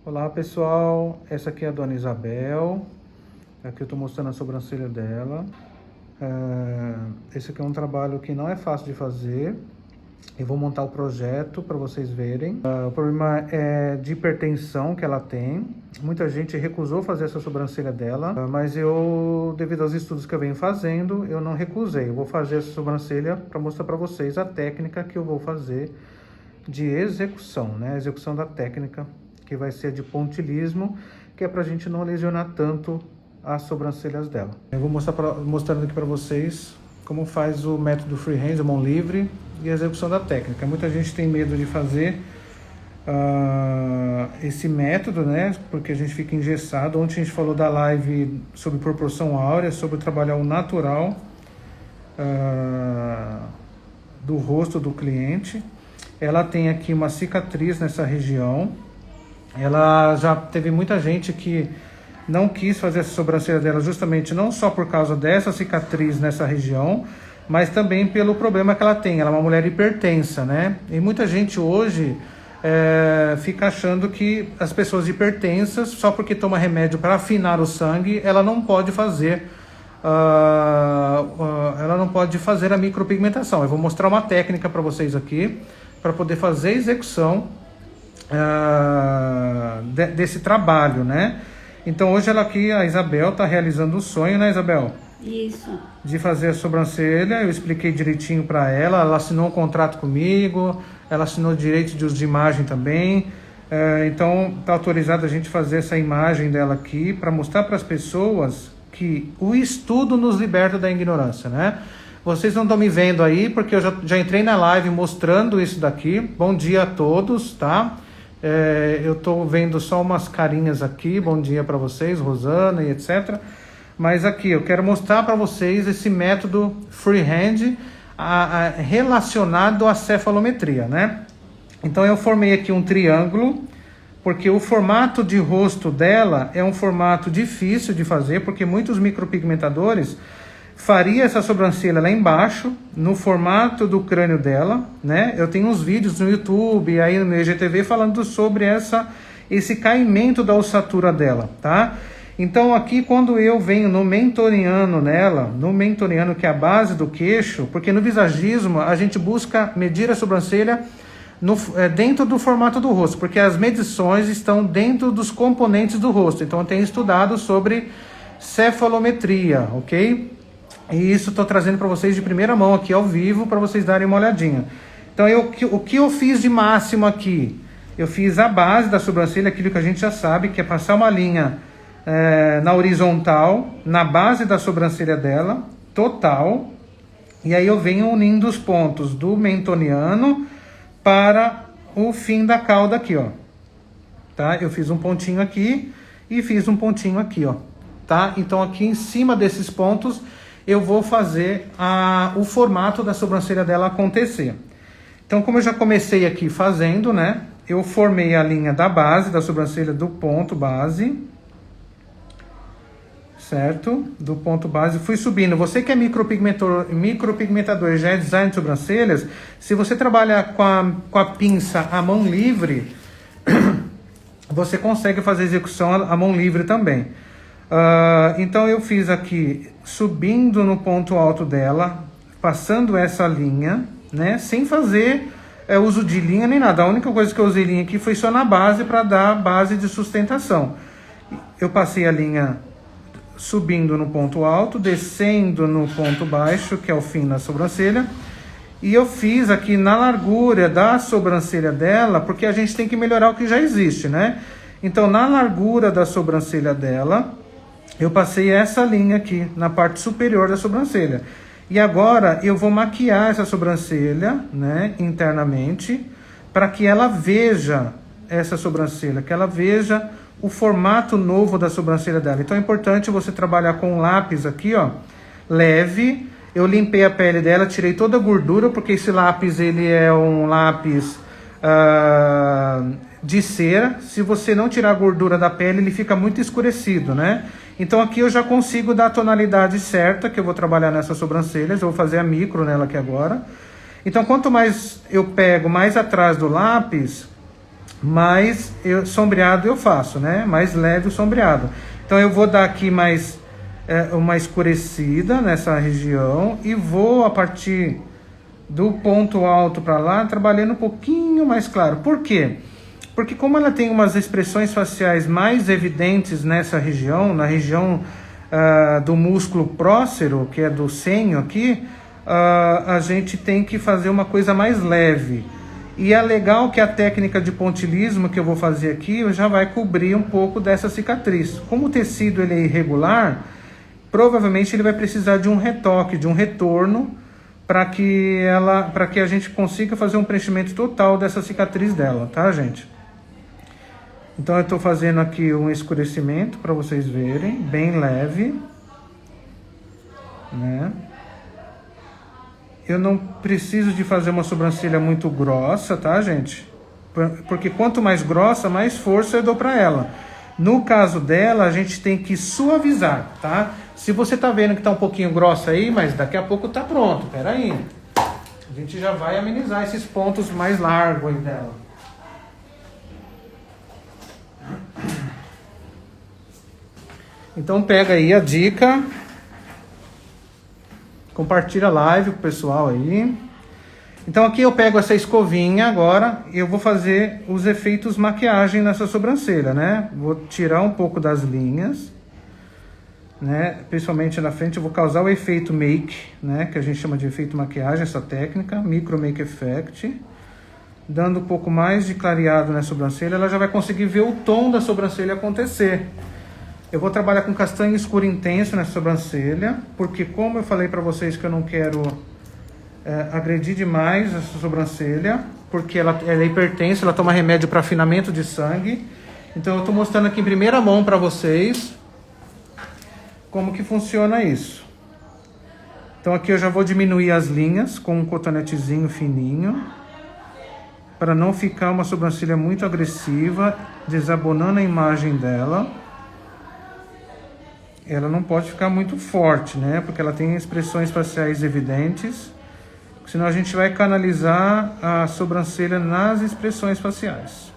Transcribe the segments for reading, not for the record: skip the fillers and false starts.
Olá pessoal, essa aqui é a Dona Isabel. Aqui eu estou mostrando a sobrancelha dela. Esse aqui é um trabalho que não é fácil de fazer. Eu vou montar o projeto para vocês verem. O problema é de hipertensão que ela tem. Muita gente recusou fazer essa sobrancelha dela, mas eu, devido aos estudos que eu venho fazendo, eu não recusei. Eu vou fazer essa sobrancelha para mostrar para vocês a técnica que eu vou fazer de execução, né? A execução da técnica, que vai ser de pontilismo, que é para a gente não lesionar tanto as sobrancelhas dela. Eu vou mostrando aqui para vocês como faz o método freehand, mão livre, e a execução da técnica. Muita gente tem medo de fazer esse método, né? Porque a gente fica engessado. Ontem a gente falou da live sobre proporção áurea, sobre trabalhar o natural do rosto do cliente. Ela tem aqui uma cicatriz nessa região. Ela já teve muita gente que não quis fazer essa sobrancelha dela justamente não só por causa dessa cicatriz nessa região, mas também pelo problema que ela tem. Ela é uma mulher hipertensa, né? E muita gente hoje fica achando que as pessoas hipertensas, só porque toma remédio para afinar o sangue, ela não pode fazer a micropigmentação. Eu vou mostrar uma técnica para vocês aqui, para poder fazer a execução desse trabalho, né? Então hoje a Isabel está realizando o sonho, né, Isabel? Isso. De fazer a sobrancelha. Eu expliquei direitinho para ela. Ela assinou um contrato comigo, ela assinou direito de uso de imagem também. Então está autorizado a gente fazer essa imagem dela aqui para mostrar para as pessoas que o estudo nos liberta da ignorância, né? Vocês não estão me vendo aí porque eu já entrei na live mostrando isso daqui. Bom dia a todos, tá? Eu estou vendo só umas carinhas aqui. Bom dia para vocês, Rosana e etc. Mas aqui eu quero mostrar para vocês esse método freehand relacionado à cefalometria, né? Então eu formei aqui um triângulo, porque o formato de rosto dela é um formato difícil de fazer, porque muitos micropigmentadores faria essa sobrancelha lá embaixo, no formato do crânio dela, né? Eu tenho uns vídeos no YouTube, aí no IGTV, falando sobre esse caimento da ossatura dela, tá? Então aqui quando eu venho no mentoriano nela, no mentoriano que é a base do queixo, porque no visagismo a gente busca medir a sobrancelha dentro do formato do rosto, porque as medições estão dentro dos componentes do rosto. Então eu tenho estudado sobre cefalometria, ok? E isso estou trazendo para vocês de primeira mão aqui ao vivo, para vocês darem uma olhadinha. Então o que eu fiz de máximo aqui? Eu fiz a base da sobrancelha, aquilo que a gente já sabe, que é passar uma linha na horizontal, na base da sobrancelha dela, total. E aí eu venho unindo os pontos do mentoniano para o fim da cauda aqui, ó. Tá? Eu fiz um pontinho aqui e fiz um pontinho aqui, ó. Tá? Então aqui em cima desses pontos eu vou fazer o formato da sobrancelha dela acontecer. Então, como eu já comecei aqui fazendo, né? Eu formei a linha da base, da sobrancelha do ponto base. Certo? Do ponto base, fui subindo. Você que é micropigmentador e já é design de sobrancelhas, se você trabalha com a pinça à mão livre, você consegue fazer execução à mão livre também. Então eu fiz aqui, subindo no ponto alto dela, passando essa linha, né, sem fazer uso de linha nem nada. A única coisa que eu usei linha aqui foi só na base, para dar base de sustentação. Eu passei a linha subindo no ponto alto, descendo no ponto baixo, que é o fim da sobrancelha, e eu fiz aqui na largura da sobrancelha dela, porque a gente tem que melhorar o que já existe, né? Então na largura da sobrancelha dela, eu passei essa linha aqui, na parte superior da sobrancelha. E agora eu vou maquiar essa sobrancelha, né, internamente, para que ela veja essa sobrancelha, que ela veja o formato novo da sobrancelha dela. Então é importante você trabalhar com um lápis aqui, ó, leve. Eu limpei a pele dela, tirei toda a gordura, porque esse lápis, ele é um lápis de cera. Se você não tirar a gordura da pele, ele fica muito escurecido, né? Então aqui eu já consigo dar a tonalidade certa, que eu vou trabalhar nessas sobrancelhas. Eu vou fazer a micro nela aqui agora. Então quanto mais eu pego mais atrás do lápis, mais sombreado eu faço, né? Mais leve o sombreado. Então eu vou dar aqui mais uma escurecida nessa região e vou a partir do ponto alto para lá trabalhando um pouquinho mais claro. Por quê? Porque como ela tem umas expressões faciais mais evidentes nessa região, na região do músculo prócero, que é do senho aqui, a gente tem que fazer uma coisa mais leve. E é legal que a técnica de pontilismo que eu vou fazer aqui já vai cobrir um pouco dessa cicatriz. Como o tecido ele é irregular, provavelmente ele vai precisar de um retoque, de um retorno, para que a gente consiga fazer um preenchimento total dessa cicatriz dela, tá, gente? Então eu estou fazendo aqui um escurecimento para vocês verem, bem leve, né? Eu não preciso de fazer uma sobrancelha muito grossa, tá, gente? Porque quanto mais grossa, mais força eu dou para ela. No caso dela, a gente tem que suavizar, tá? Se você tá vendo que tá um pouquinho grossa aí, mas daqui a pouco tá pronto, peraí. A gente já vai amenizar esses pontos mais largos aí dela. Então pega aí a dica. Compartilha a live com o pessoal aí. Então aqui eu pego essa escovinha agora e eu vou fazer os efeitos maquiagem nessa sobrancelha, né? Vou tirar um pouco das linhas, né? Principalmente na frente eu vou causar o efeito make, né? Que a gente chama de efeito maquiagem, essa técnica, micro make effect. Dando um pouco mais de clareado na sobrancelha, ela já vai conseguir ver o tom da sobrancelha acontecer. Eu vou trabalhar com castanho escuro intenso nessa sobrancelha, porque como eu falei para vocês que eu não quero agredir demais essa sobrancelha, porque ela é hipertensa, ela toma remédio para afinamento de sangue. Então eu estou mostrando aqui em primeira mão para vocês como que funciona isso. Então aqui eu já vou diminuir as linhas com um cotonetezinho fininho, para não ficar uma sobrancelha muito agressiva, desabonando a imagem dela. Ela não pode ficar muito forte, né? Porque ela tem expressões faciais evidentes. Senão a gente vai canalizar a sobrancelha nas expressões faciais.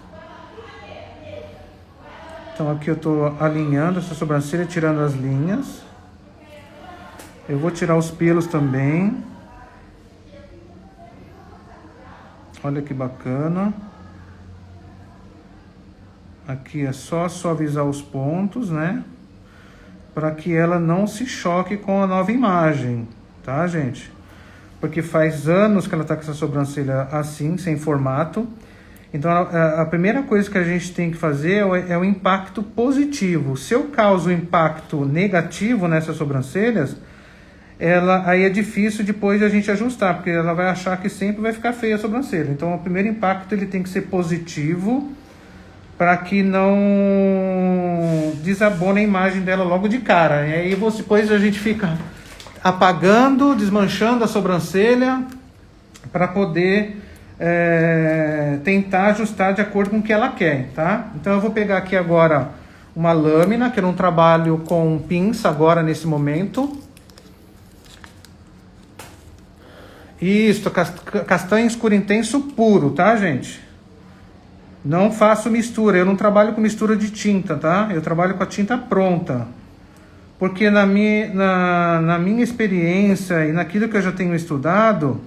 Então aqui eu estou alinhando essa sobrancelha, tirando as linhas. Eu vou tirar os pelos também. Olha que bacana. Aqui é só suavizar os pontos, né? Para que ela não se choque com a nova imagem, tá, gente? Porque faz anos que ela tá com essa sobrancelha assim, sem formato. Então, a primeira coisa que a gente tem que fazer é o impacto positivo. Se eu causo um impacto negativo nessas sobrancelhas, aí é difícil depois de a gente ajustar, porque ela vai achar que sempre vai ficar feia a sobrancelha. Então, o primeiro impacto ele tem que ser positivo, para que não desabone a imagem dela logo de cara. E aí depois a gente fica apagando, desmanchando a sobrancelha para poder tentar ajustar de acordo com o que ela quer, tá? Então eu vou pegar aqui agora uma lâmina, que eu não trabalho com pinça agora nesse momento. Isso, castanho escuro intenso puro, tá, gente? Não faço mistura, eu não trabalho com mistura de tinta, tá? Eu trabalho com a tinta pronta. Porque na minha experiência e naquilo que eu já tenho estudado,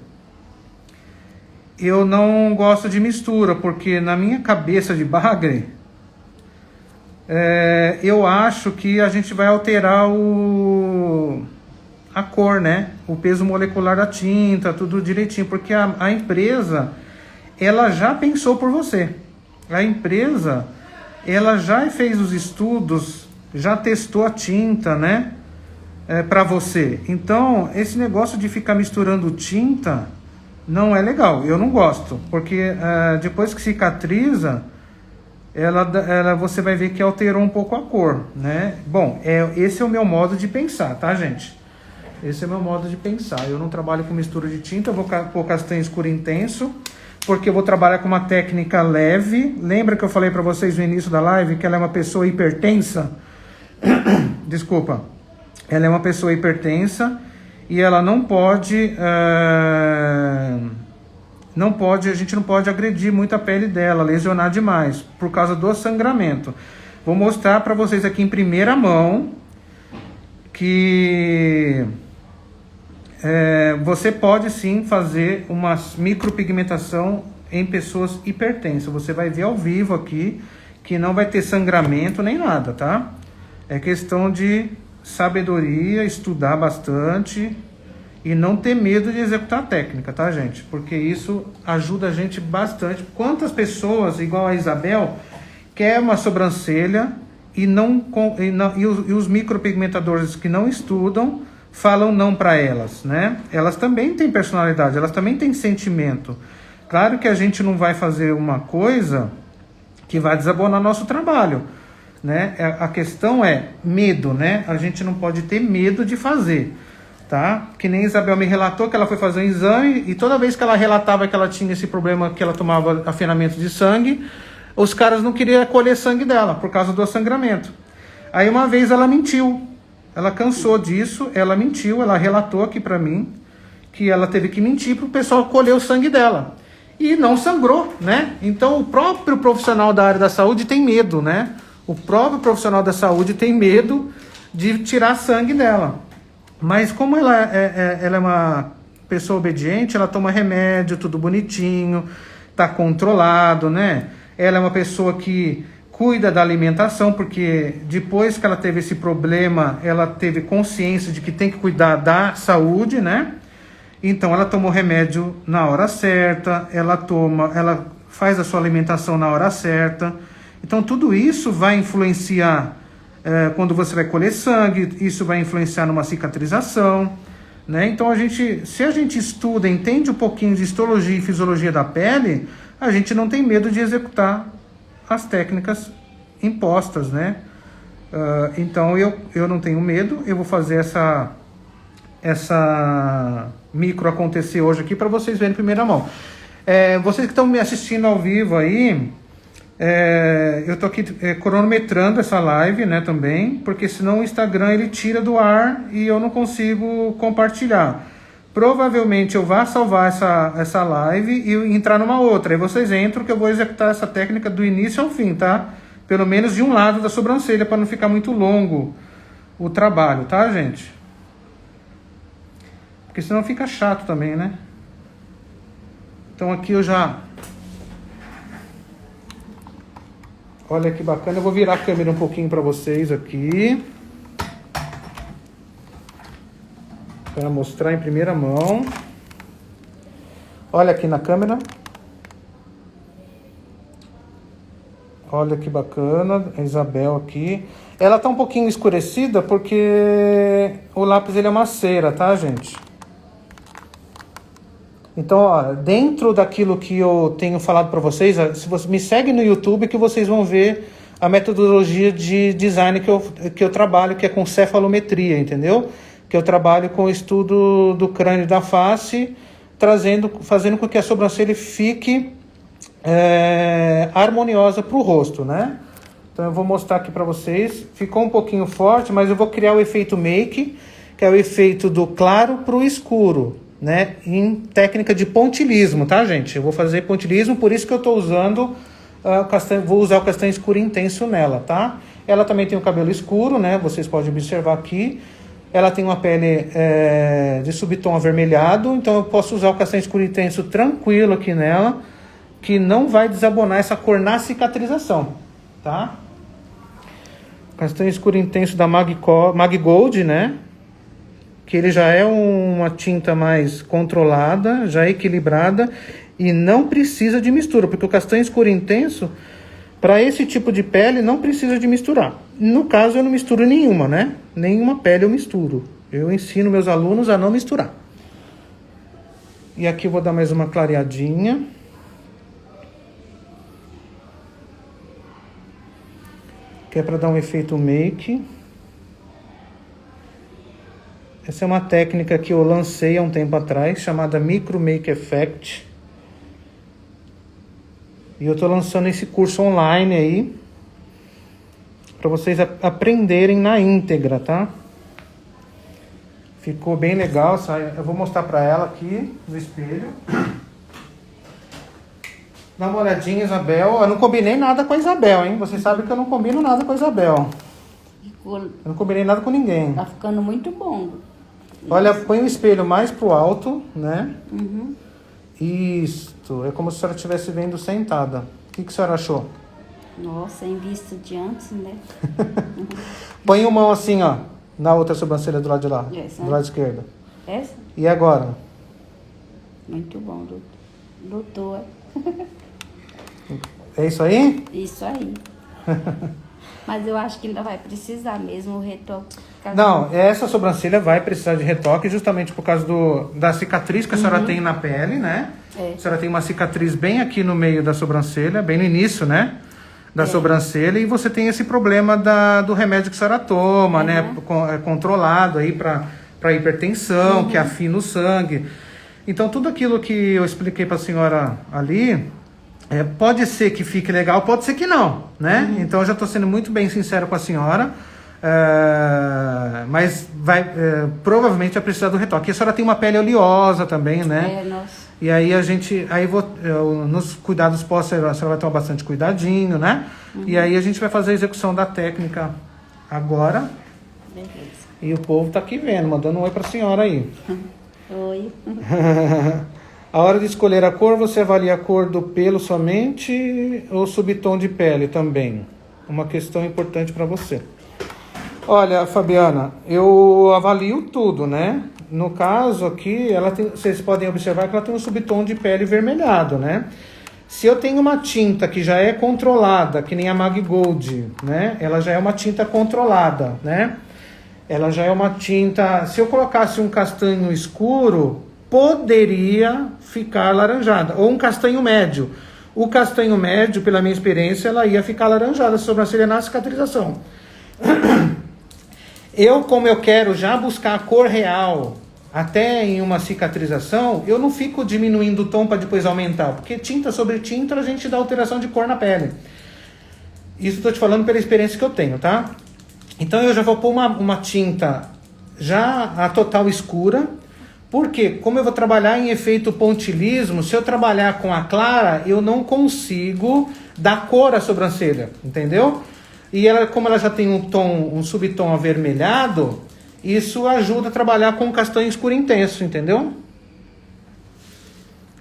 eu não gosto de mistura, porque na minha cabeça de bagre, eu acho que a gente vai alterar a cor, né? O peso molecular da tinta, tudo direitinho, porque a empresa, ela já pensou por você. A empresa, ela já fez os estudos, já testou a tinta, né? Para você. Então, esse negócio de ficar misturando tinta não é legal. Eu não gosto, porque depois que cicatriza, você vai ver que alterou um pouco a cor, né? Bom, esse é o meu modo de pensar, tá, gente? Esse é o meu modo de pensar. Eu não trabalho com mistura de tinta, eu vou pôr castanho escuro intenso, porque eu vou trabalhar com uma técnica leve. Lembra que eu falei para vocês no início da live que ela é uma pessoa hipertensa? Desculpa. Ela é uma pessoa hipertensa e ela não pode a gente não pode agredir muito a pele dela, lesionar demais, por causa do sangramento. Vou mostrar para vocês aqui em primeira mão que você pode sim fazer uma micropigmentação em pessoas hipertensas. Você vai ver ao vivo aqui que não vai ter sangramento nem nada, tá? É questão de sabedoria, estudar bastante e não ter medo de executar a técnica, tá, gente? Porque isso ajuda a gente bastante. Quantas pessoas, igual a Isabel, quer uma sobrancelha e os micropigmentadores que não estudam falam não para elas, né? Elas também têm personalidade, elas também têm sentimento. Claro que a gente não vai fazer uma coisa que vai desabonar nosso trabalho, né? A questão é medo, né? A gente não pode ter medo de fazer, tá? Que nem a Isabel me relatou que ela foi fazer um exame e toda vez que ela relatava que ela tinha esse problema, que ela tomava afinamento de sangue, os caras não queriam colher sangue dela por causa do sangramento. Aí uma vez ela mentiu, ela cansou disso, ela mentiu, ela relatou aqui pra mim que ela teve que mentir para o pessoal colher o sangue dela. E não sangrou, né? Então o próprio profissional da área da saúde tem medo, né? O próprio profissional da saúde tem medo de tirar sangue dela. Mas como ela é uma pessoa obediente, ela toma remédio, tudo bonitinho, tá controlado, né? Ela é uma pessoa que cuida da alimentação, porque depois que ela teve esse problema, ela teve consciência de que tem que cuidar da saúde, né? Então ela tomou remédio na hora certa, ela faz a sua alimentação na hora certa. Então tudo isso vai influenciar quando você vai colher sangue, isso vai influenciar numa cicatrização, né? Então se a gente estuda, entende um pouquinho de histologia e fisiologia da pele, a gente não tem medo de executar as técnicas impostas, né? Então eu não tenho medo, eu vou fazer essa micro acontecer hoje aqui para vocês verem em primeira mão. Vocês que estão me assistindo ao vivo aí, eu tô aqui cronometrando essa live, né, também, porque senão o Instagram ele tira do ar e eu não consigo compartilhar. Provavelmente eu vou salvar essa live e entrar numa outra. Aí vocês entram que eu vou executar essa técnica do início ao fim, tá? Pelo menos de um lado da sobrancelha, para não ficar muito longo o trabalho, tá, gente? Porque senão fica chato também, né? Então aqui eu já... Olha que bacana. Eu vou virar a câmera um pouquinho para vocês aqui. Para mostrar em primeira mão. Olha aqui na câmera. Olha que bacana. A Isabel aqui. Ela tá um pouquinho escurecida porque o lápis ele é uma cera, tá, gente? Então, ó, dentro daquilo que eu tenho falado para vocês, se você me segue no YouTube que vocês vão ver a metodologia de design que eu trabalho, que é com cefalometria, entendeu? Que eu trabalho com o estudo do crânio da face, fazendo com que a sobrancelha fique harmoniosa para o rosto, né? Então eu vou mostrar aqui para vocês. Ficou um pouquinho forte, mas eu vou criar o efeito make, que é o efeito do claro para o escuro, né? Em técnica de pontilhismo, tá, gente? Eu vou fazer pontilhismo, por isso que eu estou usando vou usar o castanho escuro intenso nela, tá? Ela também tem o cabelo escuro, né? Vocês podem observar aqui. Ela tem uma pele de subtom avermelhado, então eu posso usar o castanho escuro intenso tranquilo aqui nela, que não vai desabonar essa cor na cicatrização, tá? Castanho escuro intenso da Mag Gold, né? Que ele já é uma tinta mais controlada, já equilibrada e não precisa de mistura, porque o castanho escuro intenso, para esse tipo de pele, não precisa de misturar. No caso, eu não misturo nenhuma, né? Nenhuma pele eu misturo. Eu ensino meus alunos a não misturar. E aqui eu vou dar mais uma clareadinha. Que é para dar um efeito make. Essa é uma técnica que eu lancei há um tempo atrás, chamada Micro Make Effect. E eu estou lançando esse curso online aí, para vocês aprenderem na íntegra, tá? Ficou bem legal, eu vou mostrar para ela aqui no espelho. Dá uma olhadinha, Isabel. Eu não combinei nada com a Isabel, hein? Vocês sabem que eu não combino nada com a Isabel. Eu não combinei nada com ninguém. Tá ficando muito bom. Olha, põe o espelho mais pro alto, né? Uhum. Isto. É como se a senhora estivesse vendo sentada. O que a senhora achou? Nossa, em vista de antes, né? Põe a mão assim, ó. Na outra sobrancelha do lado de lá. Essa? Do lado esquerdo. Essa? E agora? Muito bom, doutor. É isso aí? Isso aí. Mas eu acho que ainda vai precisar mesmo o retoque. Não, essa sobrancelha vai precisar de retoque justamente por causa da cicatriz que a senhora tem na pele, né? É. A senhora tem uma cicatriz bem aqui no meio da sobrancelha, bem no início, né? Da sobrancelha, e você tem esse problema do remédio que a senhora toma, né? Controlado aí para hipertensão, que afina o sangue. Então, tudo aquilo que eu expliquei para a senhora ali, pode ser que fique legal, pode ser que não, né? Então, eu já estou sendo muito bem sincero com a senhora, mas provavelmente vai precisar do retoque. E a senhora tem uma pele oleosa também, né? Nossa. E aí nos cuidados pós, a senhora vai tomar bastante cuidadinho, né? E aí a gente vai fazer a execução da técnica agora. Beleza. E o povo tá aqui vendo, mandando um oi pra senhora aí. Oi. A hora de escolher a cor, você avalia a cor do pelo somente ou subtom de pele também? Uma questão importante para você. Olha, Fabiana, eu avalio tudo, né? No caso aqui, vocês podem observar que ela tem um subtom de pele vermelhado, né? Se eu tenho uma tinta que já é controlada, que nem a Mag Gold, né? Ela já é uma tinta controlada, né? Ela já é uma tinta... Se eu colocasse um castanho escuro, poderia ficar laranjada. Ou um castanho médio. O castanho médio, pela minha experiência, ela ia ficar laranjada, a sobrancelha na cicatrização. Como eu quero já buscar a cor real, até em uma cicatrização, eu não fico diminuindo o tom para depois aumentar. Porque tinta sobre tinta, a gente dá alteração de cor na pele. Isso estou te falando pela experiência que eu tenho, tá? Então eu já vou pôr uma tinta já a total escura, porque como eu vou trabalhar em efeito pontilismo, se eu trabalhar com a clara, eu não consigo dar cor à sobrancelha, entendeu? E como ela já tem um subtom avermelhado, isso ajuda a trabalhar com castanho escuro intenso, entendeu?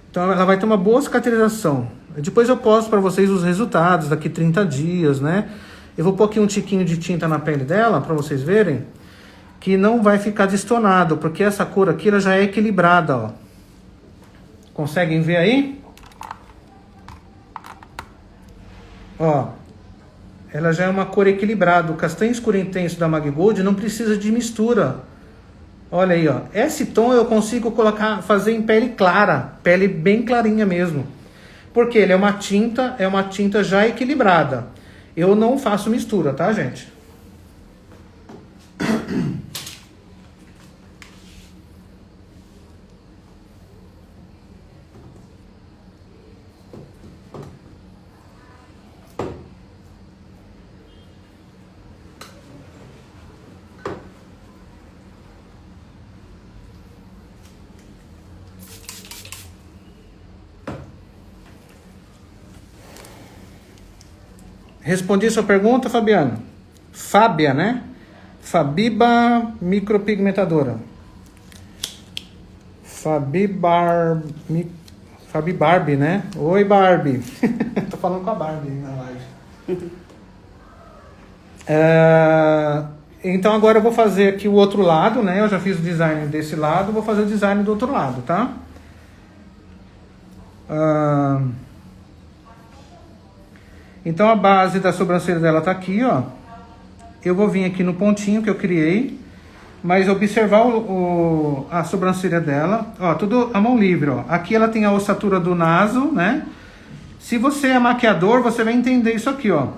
Então ela vai ter uma boa cicatrização. Depois eu posto para vocês os resultados daqui 30 dias, né? Eu vou pôr aqui um tiquinho de tinta na pele dela, para vocês verem, que não vai ficar destonado, porque essa cor aqui ela já é equilibrada, ó. Conseguem ver aí? Ó, ela já é uma cor equilibrada. O castanho escuro intenso da Mag Gold não precisa de mistura. Olha aí, ó. Esse tom eu consigo fazer em pele clara, pele bem clarinha mesmo. Porque ele é uma tinta já equilibrada. Eu não faço mistura, tá, gente? Respondi sua pergunta, Fabiana? Fábia, né? Fabiba micropigmentadora. Fabi Barbie, né? Oi, Barbie. Tô falando com a Barbie na live. Então agora eu vou fazer aqui o outro lado, né? Eu já fiz o design desse lado, vou fazer o design do outro lado, tá? Então a base da sobrancelha dela tá aqui, ó. Eu vou vir aqui no pontinho que eu criei, mas observar a sobrancelha dela, ó, tudo a mão livre, ó. Aqui ela tem a ossatura do naso, né? Se você é maquiador, você vai entender isso aqui, ó.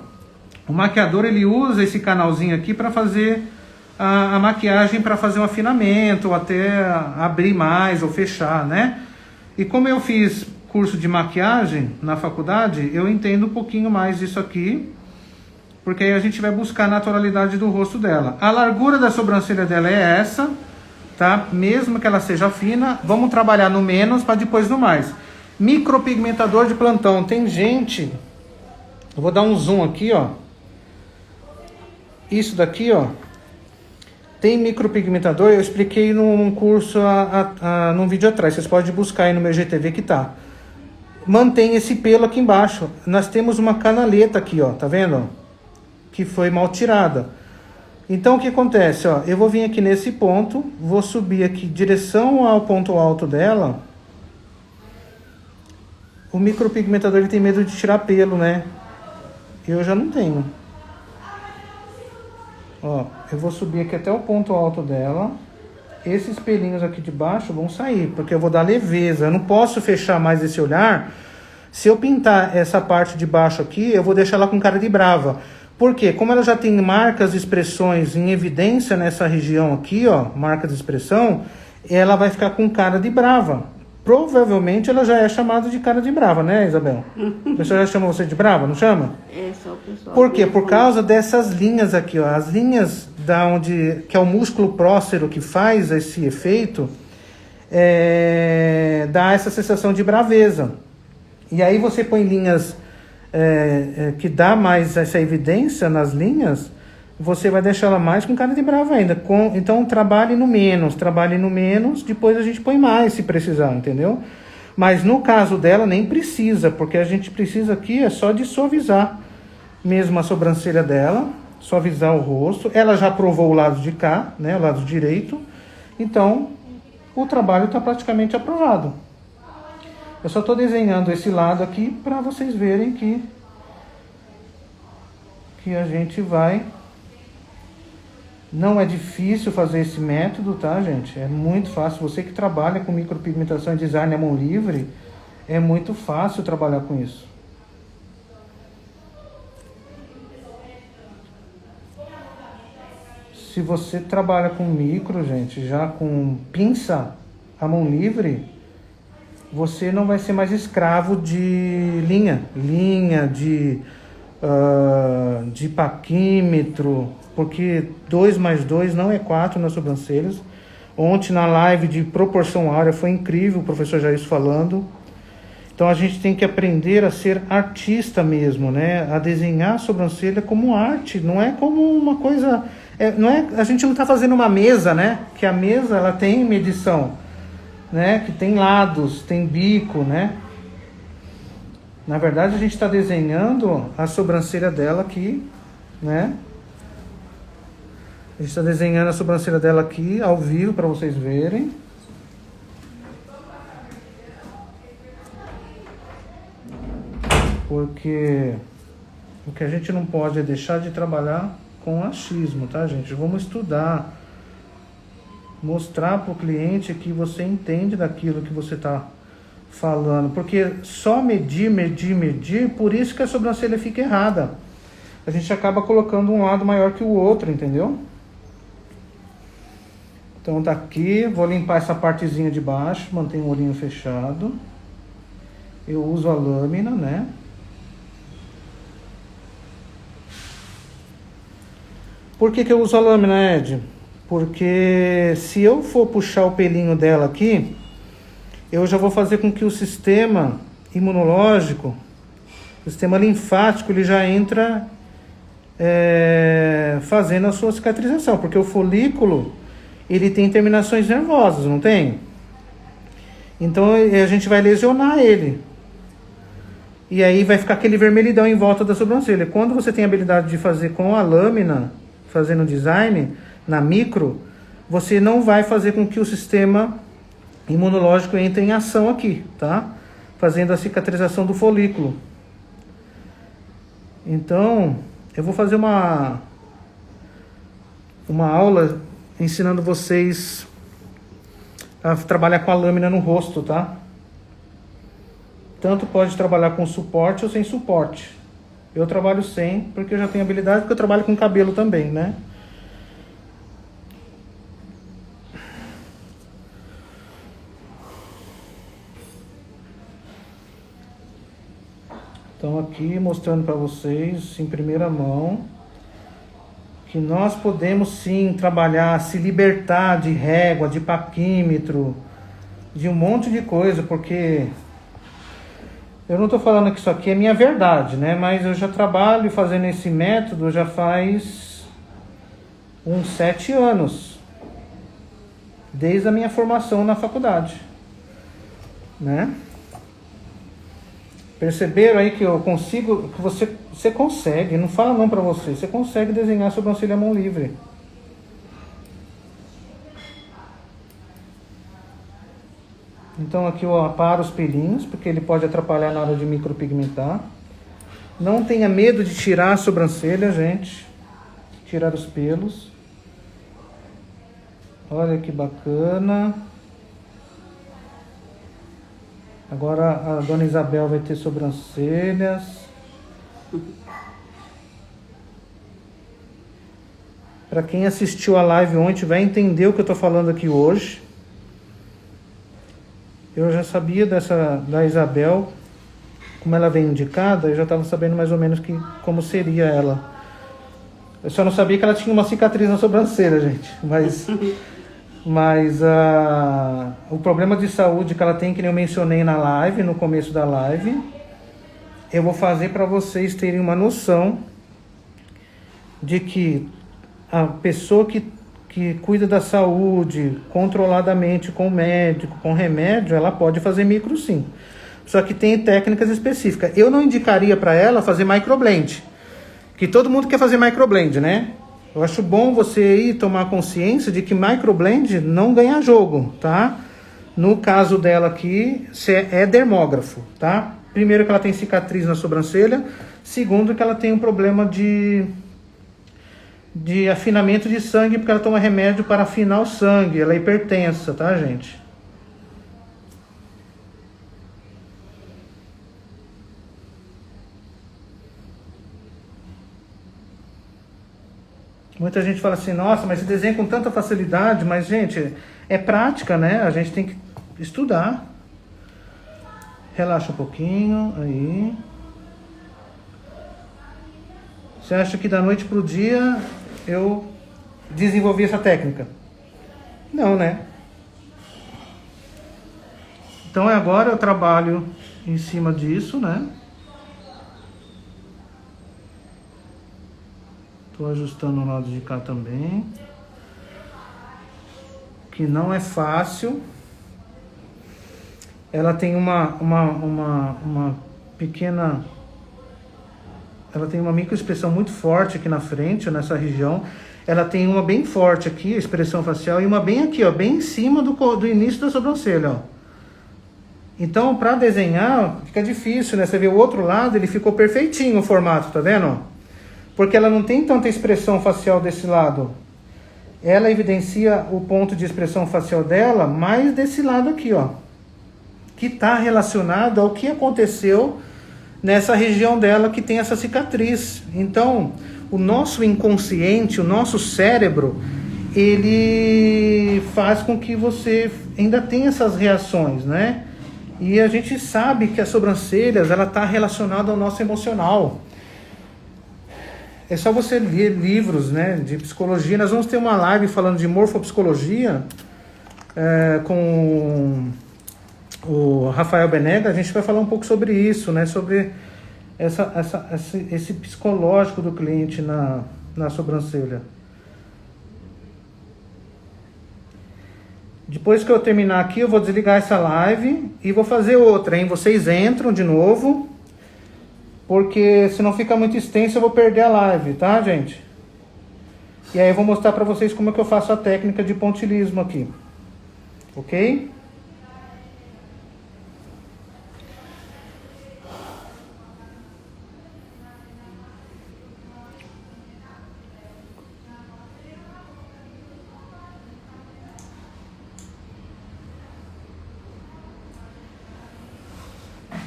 O maquiador, ele usa esse canalzinho aqui para fazer a maquiagem, para fazer um afinamento, ou até abrir mais ou fechar, né? E como eu fiz curso de maquiagem na faculdade, eu entendo um pouquinho mais disso aqui, porque aí a gente vai buscar a naturalidade do rosto dela. A largura da sobrancelha dela é essa, tá? Mesmo que ela seja fina, vamos trabalhar no menos para depois no mais. Micropigmentador de plantão. Tem gente... Eu vou dar um zoom aqui, ó. Isso daqui, ó. Tem micropigmentador, eu expliquei num curso, num vídeo atrás. Vocês podem buscar aí no meu GTV que tá. Mantém esse pelo aqui embaixo. Nós temos uma canaleta aqui, ó. Tá vendo? Que foi mal tirada. Então, o que acontece, ó? Eu vou vir aqui nesse ponto. Vou subir aqui em direção ao ponto alto dela. O micropigmentador, ele tem medo de tirar pelo, né? Eu já não tenho. Ó, eu vou subir aqui até o ponto alto dela. Esses pelinhos aqui de baixo vão sair, porque eu vou dar leveza. Eu não posso fechar mais esse olhar. Se eu pintar essa parte de baixo aqui, eu vou deixar ela com cara de brava. Por quê? Como ela já tem marcas de expressões em evidência nessa região aqui, ó, marca de expressão, ela vai ficar com cara de brava. Provavelmente ela já é chamada de cara de brava, né, Isabel? A pessoa já chama você de brava, não chama? É, só o pessoal. Por quê? Por causa dessas linhas aqui, ó. As linhas que é o músculo prócero que faz esse efeito, dá essa sensação de braveza. E aí você põe linhas que dá mais essa evidência nas linhas, você vai deixar ela mais com cara de brava ainda. Então trabalhe no menos, depois a gente põe mais se precisar, entendeu? Mas no caso dela nem precisa, porque a gente precisa aqui é só de suavizar mesmo a sobrancelha dela, suavizar o rosto. Ela já provou o lado de cá, né, o lado direito, então o trabalho está praticamente aprovado. Eu só estou desenhando esse lado aqui para vocês verem que a gente vai... Não é difícil fazer esse método, tá, gente? É muito fácil. Você que trabalha com micropigmentação e design à mão livre, é muito fácil trabalhar com isso. Se você trabalha com micro, gente, já com pinça à mão livre, você não vai ser mais escravo de linha de paquímetro, porque 2 mais 2 não é 4 nas sobrancelhas. Ontem na live de proporção áurea foi incrível o professor Jair falando. Então a gente tem que aprender a ser artista mesmo, né? A desenhar a sobrancelha como arte, não é como uma coisa... a gente não está fazendo uma mesa, né? Que a mesa ela tem medição, né? Que tem lados, tem bico, né? Na verdade a gente está desenhando a sobrancelha dela aqui, né? A gente está desenhando a sobrancelha dela aqui ao vivo para vocês verem. Porque o que a gente não pode é deixar de trabalhar com achismo, tá, gente? Vamos estudar, mostrar para o cliente que você entende daquilo que você está falando. Porque só medir, por isso que a sobrancelha fica errada. A gente acaba colocando um lado maior que o outro, entendeu? Então tá aqui, vou limpar essa partezinha de baixo, mantenho o olhinho fechado. Eu uso a lâmina, né? Por que eu uso a lâmina, Ed? Porque se eu for puxar o pelinho dela aqui, eu já vou fazer com que o sistema imunológico, o sistema linfático, ele já entra fazendo a sua cicatrização. Porque o folículo, ele tem terminações nervosas, não tem? Então a gente vai lesionar ele. E aí vai ficar aquele vermelhidão em volta da sobrancelha. Quando você tem a habilidade de fazer com a lâmina, fazendo design, na micro, você não vai fazer com que o sistema imunológico entre em ação aqui, tá? Fazendo a cicatrização do folículo. Então, eu vou fazer uma aula ensinando vocês a trabalhar com a lâmina no rosto, tá? Tanto pode trabalhar com suporte ou sem suporte. Eu trabalho sem, porque eu já tenho habilidade, porque eu trabalho com cabelo também, né? Então aqui mostrando para vocês em primeira mão que nós podemos sim trabalhar, se libertar de régua, de paquímetro, de um monte de coisa, porque Eu não estou falando que isso aqui é minha verdade, né? Mas eu já trabalho fazendo esse método já faz uns 7 anos. Desde a minha formação na faculdade, né? Perceberam aí que eu consigo, que você consegue, não fala não para você consegue desenhar sobrancelha à mão livre. Então aqui eu aparo os pelinhos, porque ele pode atrapalhar na hora de micropigmentar. Não tenha medo de tirar a sobrancelha, gente. Tirar os pelos. Olha que bacana. Agora a dona Isabel vai ter sobrancelhas. Para quem assistiu a live ontem vai entender o que eu estou falando aqui hoje. Eu já sabia da Isabel, como ela vem indicada, eu já estava sabendo mais ou menos como seria ela. Eu só não sabia que ela tinha uma cicatriz na sobrancelha, gente. Mas o problema de saúde que ela tem, que eu mencionei na live, no começo da live, eu vou fazer para vocês terem uma noção de que a pessoa que cuida da saúde controladamente com médico, com remédio, ela pode fazer micro sim. Só que tem técnicas específicas. Eu não indicaria para ela fazer microblend, que todo mundo quer fazer microblend, né? Eu acho bom você ir tomar consciência de que microblend não ganha jogo, tá? No caso dela aqui, é dermógrafo, tá? Primeiro que ela tem cicatriz na sobrancelha, segundo que ela tem um problema de afinamento de sangue, porque ela toma remédio para afinar o sangue, ela é hipertensa, tá, gente? Muita gente fala assim, nossa, mas você desenha com tanta facilidade, mas, gente, é prática, né? A gente tem que estudar. Relaxa um pouquinho, aí. Você acha que da noite pro dia eu desenvolvi essa técnica? Não, né? Então agora eu trabalho em cima disso, né? Estou ajustando o lado de cá também. Que não é fácil. Ela tem uma pequena... Ela tem uma microexpressão muito forte aqui na frente, nessa região. Ela tem uma bem forte aqui, a expressão facial, e uma bem aqui, ó, bem em cima do início da sobrancelha, ó. Então, para desenhar, fica difícil, né? Você vê o outro lado, ele ficou perfeitinho o formato, tá vendo? Porque ela não tem tanta expressão facial desse lado. Ela evidencia o ponto de expressão facial dela mais desse lado aqui, ó. Que está relacionado ao que aconteceu nessa região dela que tem essa cicatriz. Então, o nosso inconsciente, o nosso cérebro, ele faz com que você ainda tenha essas reações, né? E a gente sabe que as sobrancelhas, ela está relacionada ao nosso emocional. É só você ler livros, né, de psicologia. Nós vamos ter uma live falando de morfopsicologia com o Rafael Benega. A gente vai falar um pouco sobre isso, né, sobre esse psicológico do cliente na sobrancelha. Depois que eu terminar aqui, eu vou desligar essa live e vou fazer outra, hein? Vocês entram de novo, porque se não fica muito extenso eu vou perder a live, tá, gente? E aí eu vou mostrar pra vocês como é que eu faço a técnica de pontilismo aqui. Ok?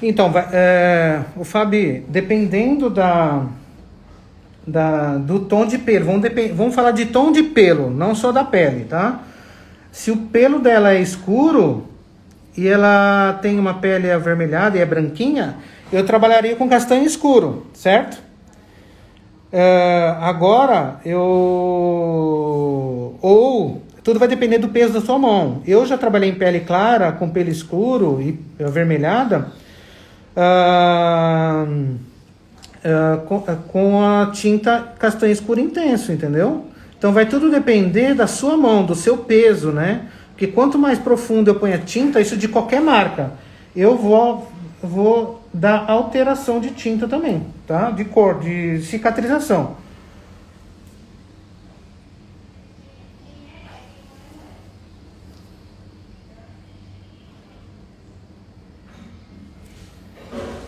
Então, o Fabi, dependendo do tom de pelo, vamos falar de tom de pelo, não só da pele, tá? Se o pelo dela é escuro e ela tem uma pele avermelhada e é branquinha, eu trabalharia com castanho escuro, certo? Agora, tudo vai depender do peso da sua mão. Eu já trabalhei em pele clara, com pelo escuro e avermelhada, com a tinta castanho escuro intenso, entendeu? Então vai tudo depender da sua mão, do seu peso, né? Porque quanto mais profundo eu ponho a tinta, isso de qualquer marca, eu vou dar alteração de tinta também, tá? De cor, de cicatrização.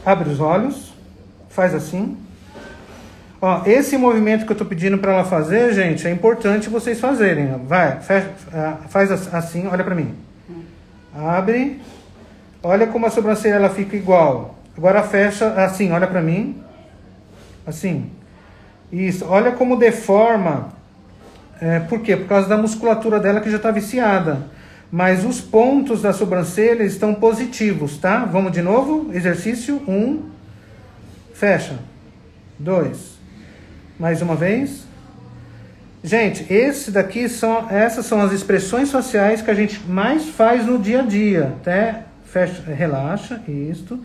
Abre os olhos, faz assim. Ó, esse movimento que eu tô pedindo para ela fazer, gente, é importante vocês fazerem. Vai, faz assim, olha para mim. Abre. Olha como a sobrancelha ela fica igual. Agora fecha assim, olha para mim. Assim. Isso. Olha como deforma. Por quê? Por causa da musculatura dela que já está viciada. Mas os pontos da sobrancelha estão positivos, tá? Vamos de novo? Exercício 1. Fecha. 2. Mais uma vez. Gente, essas são as expressões faciais que a gente mais faz no dia a dia. Até fecha, relaxa, isto.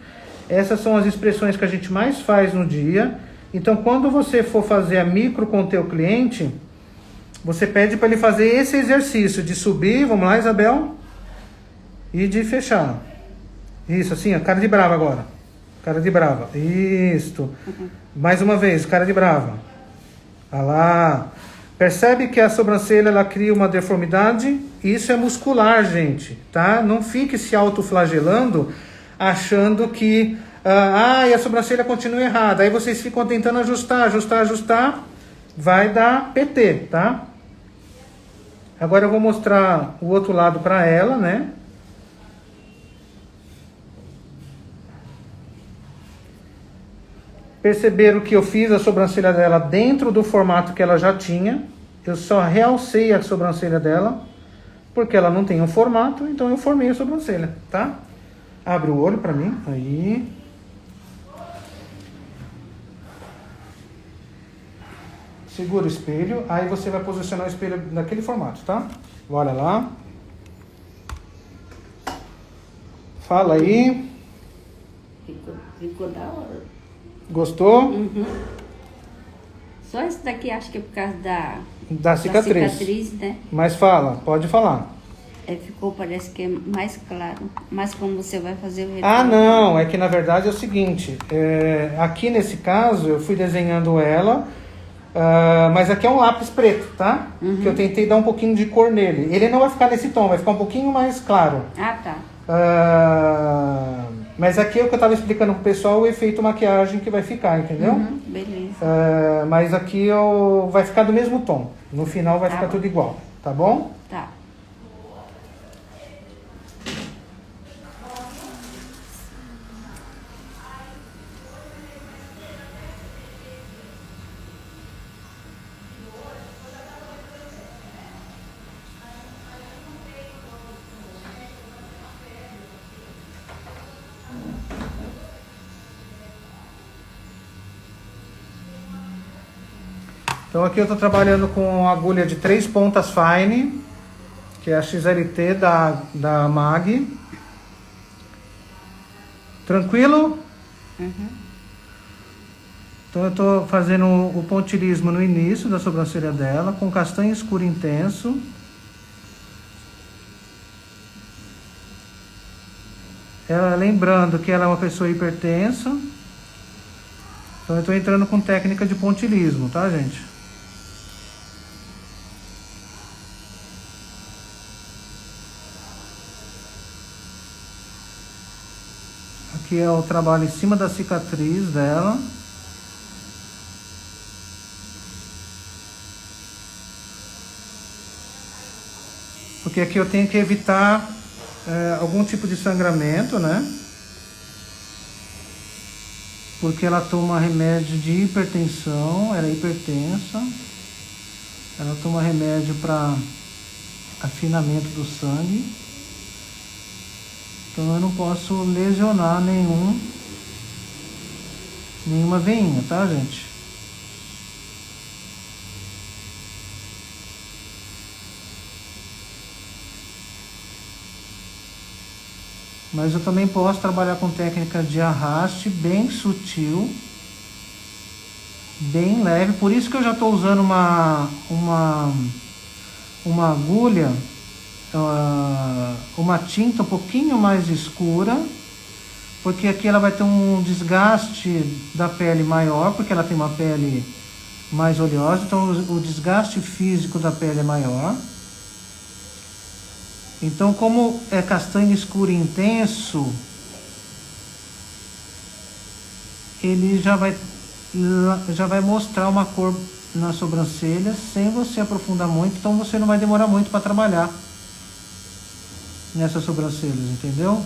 Essas são as expressões que a gente mais faz no dia. Então, quando você for fazer a micro com o teu cliente, você pede para ele fazer esse exercício de subir, vamos lá, Isabel, e de fechar. Isso, assim, ó, cara de brava agora. Cara de brava. Isto. Mais uma vez, cara de brava. Olha lá. Percebe que a sobrancelha ela cria uma deformidade? Isso é muscular, gente, tá? Não fique se autoflagelando achando que e a sobrancelha continua errada. Aí vocês ficam tentando ajustar. Vai dar PT, tá? Agora eu vou mostrar o outro lado para ela, né? Perceberam que eu fiz a sobrancelha dela dentro do formato que ela já tinha. Eu só realcei a sobrancelha dela, porque ela não tem um formato, então eu formei a sobrancelha, tá? Abre o olho para mim, aí. Segura o espelho, aí você vai posicionar o espelho naquele formato, tá? Olha lá. Fala aí. Ficou da hora. Gostou? Uhum. Só esse daqui acho que é por causa da cicatriz, né? Mas fala, pode falar. Ficou, parece que é mais claro. Mas como você vai fazer o retrato? Não, é que na verdade é o seguinte, aqui nesse caso eu fui desenhando ela, mas aqui é um lápis preto, tá? Uhum. Que eu tentei dar um pouquinho de cor nele. Ele não vai ficar nesse tom, vai ficar um pouquinho mais claro. Ah, tá. Mas aqui é o que eu estava explicando pro pessoal, o efeito maquiagem que vai ficar, entendeu? Uhum, beleza. Mas aqui vai ficar do mesmo tom. No final vai ficar tudo igual, tá bom? Tá. Então aqui eu estou trabalhando com agulha de 3 pontas fine, que é a XLT da MAG. Tranquilo? Uhum. Então eu estou fazendo o pontilhismo no início da sobrancelha dela, com castanho escuro intenso. Lembrando que ela é uma pessoa hipertensa. Então eu estou entrando com técnica de pontilhismo, tá, gente? Aqui é o trabalho em cima da cicatriz dela. Porque aqui eu tenho que evitar algum tipo de sangramento, né? Porque ela toma remédio de hipertensão, ela é hipertensa. Ela toma remédio para afinamento do sangue. Então eu não posso lesionar nenhuma veinha, tá, gente? Mas eu também posso trabalhar com técnica de arraste bem sutil, bem leve. Por isso que eu já estou usando uma agulha, uma tinta um pouquinho mais escura, porque aqui ela vai ter um desgaste da pele maior, porque ela tem uma pele mais oleosa, então o desgaste físico da pele é maior. Então, como é castanho escuro intenso, ele já vai mostrar uma cor nas sobrancelhas sem você aprofundar muito, então você não vai demorar muito para trabalhar nessas sobrancelhas, entendeu?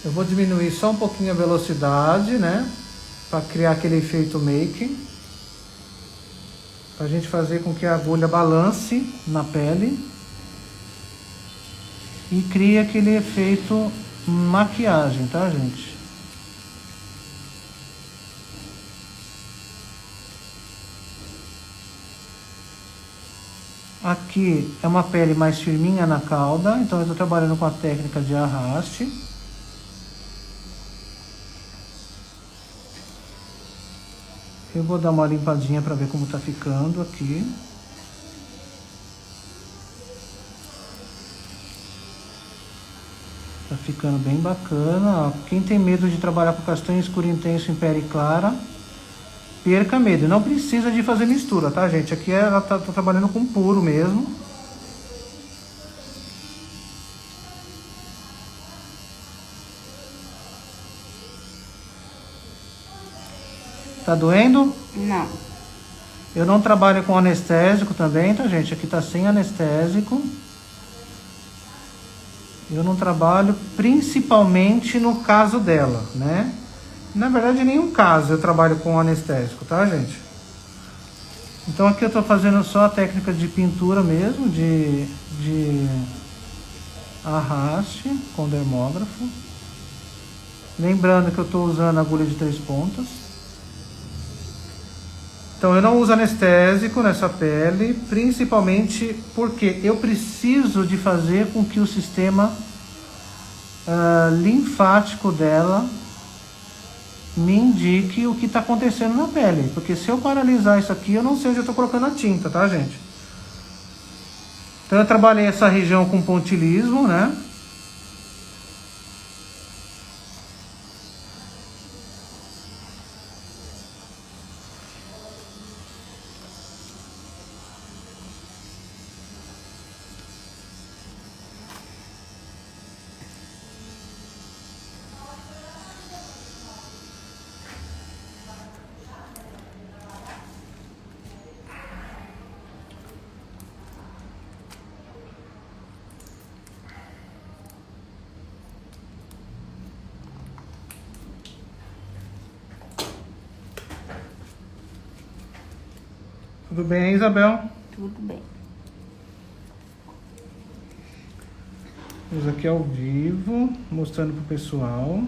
Eu vou diminuir só um pouquinho a velocidade, né? Para criar aquele efeito making. Pra gente fazer com que a agulha balance na pele. E crie aquele efeito maquiagem, tá, gente? Aqui é uma pele mais firminha na cauda, então eu estou trabalhando com a técnica de arraste. Eu vou dar uma limpadinha para ver como tá ficando aqui. Tá ficando bem bacana. Ó. Quem tem medo de trabalhar com castanho escuro intenso em pele clara, perca medo. Não precisa de fazer mistura, tá, gente? Aqui ela tá trabalhando com puro mesmo. Tá doendo? Não. Eu não trabalho com anestésico também, tá, gente? Aqui tá sem anestésico. Eu não trabalho principalmente no caso dela, né? Na verdade, em nenhum caso eu trabalho com anestésico, tá, gente? Então aqui eu tô fazendo só a técnica de pintura mesmo, de arraste com dermógrafo. Lembrando que eu tô usando agulha de 3 pontas. Então eu não uso anestésico nessa pele, principalmente porque eu preciso de fazer com que o sistema linfático dela me indique o que está acontecendo na pele. Porque se eu paralisar isso aqui, eu não sei onde eu estou colocando a tinta, tá, gente? Então eu trabalhei essa região com pontilismo, né? Tudo bem, Isabel? Tudo bem. Estamos aqui ao vivo, mostrando pro pessoal.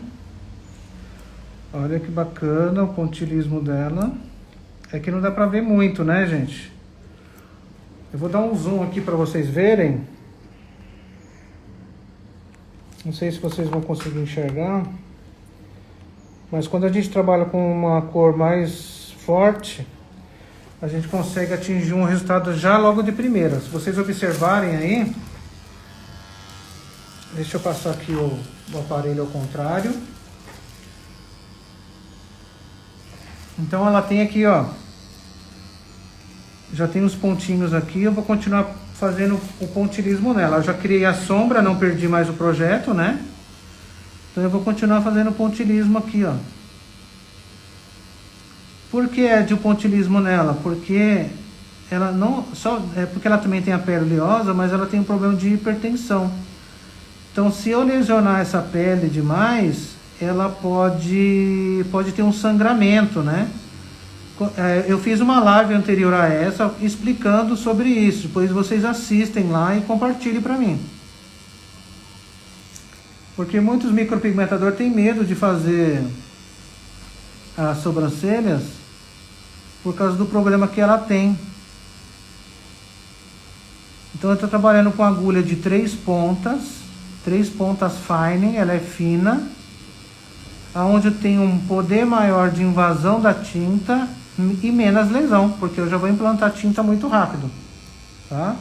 Olha que bacana o pontilismo dela. É que não dá pra ver muito, né, gente? Eu vou dar um zoom aqui pra vocês verem. Não sei se vocês vão conseguir enxergar. Mas quando a gente trabalha com uma cor mais forte, a gente consegue atingir um resultado já logo de primeira. Se vocês observarem aí, deixa eu passar aqui o aparelho ao contrário. Então ela tem aqui, ó, já tem os pontinhos aqui. Eu vou continuar fazendo o pontilismo nela. Eu já criei a sombra, não perdi mais o projeto, né? Então eu vou continuar fazendo o pontilismo aqui, ó. Por que é de pontilismo nela? Porque ela não só porque ela também tem a pele oleosa, mas ela tem um problema de hipertensão. Então, se eu lesionar essa pele demais, ela pode ter um sangramento, né? Eu fiz uma live anterior a essa explicando sobre isso. Depois vocês assistem lá e compartilhem para mim. Porque muitos micropigmentadores têm medo de fazer as sobrancelhas por causa do problema que ela tem. Então eu estou trabalhando com agulha de 3 pontas fine, ela é fina, aonde eu tenho um poder maior de invasão da tinta e menos lesão, porque eu já vou implantar tinta muito rápido, tá?